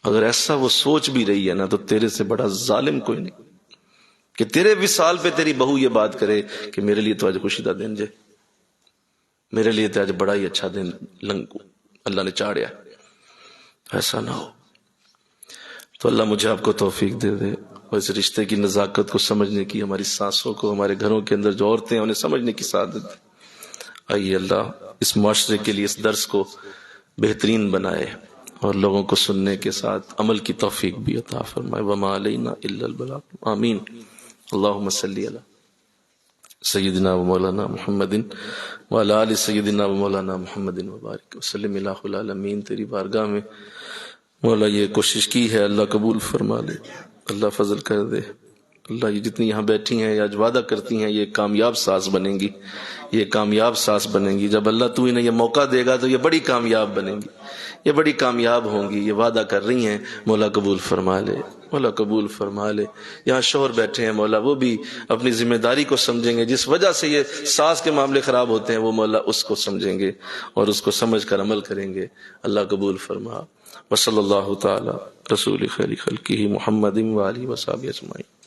اگر ایسا وہ سوچ بھی رہی ہے نا تو تیرے سے بڑا ظالم کوئی نہیں کہ تیرے وصال پہ تیری بہو یہ بات کرے کہ میرے لیے تو آج خوشی کا دن جے، میرے لیے تو آج بڑا ہی اچھا دن اللہ نے چاڑیا. ایسا نہ ہو. تو اللہ مجھے آپ کو توفیق دے دے اور اس رشتے کی نزاکت کو سمجھنے کی، ہماری سانسوں کو، ہمارے گھروں کے اندر جو عورتیں ہیں انہیں سمجھنے کی سعادت دے. آئیے اللہ اس معاشرے کے لیے اس درس کو بہترین بنائے اور لوگوں کو سننے کے ساتھ عمل کی توفیق بھی عطا فرمائے. وما علینا الا البلاغ. آمین. اللہم صلی علی سیدنا و مولانا محمد وعلی آل سیدنا و مولانا محمد وبارک وسلم. الہ العالمین تیری بارگاہ میں مولا یہ کوشش کی ہے، اللہ قبول فرما لے، اللہ فضل کر دے. اللہ یہ جتنی یہاں بیٹھی ہیں آج وعدہ کرتی ہیں یہ کامیاب ساز بنیں گی، یہ کامیاب ساز بنیں گی. جب اللہ تو انہیں یہ موقع دے گا تو یہ بڑی کامیاب بنیں گی، یہ بڑی کامیاب ہوں گی. یہ وعدہ کر رہی ہیں، مولا قبول فرما لے، مولا قبول فرما لے. یہاں شوہر بیٹھے ہیں، مولا وہ بھی اپنی ذمہ داری کو سمجھیں گے، جس وجہ سے یہ ساس کے معاملے خراب ہوتے ہیں وہ مولا اس کو سمجھیں گے اور اس کو سمجھ کر عمل کریں گے. اللہ قبول فرما. وصلی اللہ تعالی رسول خیر خلقہ محمد و آلہ و صحبہ اجمعین.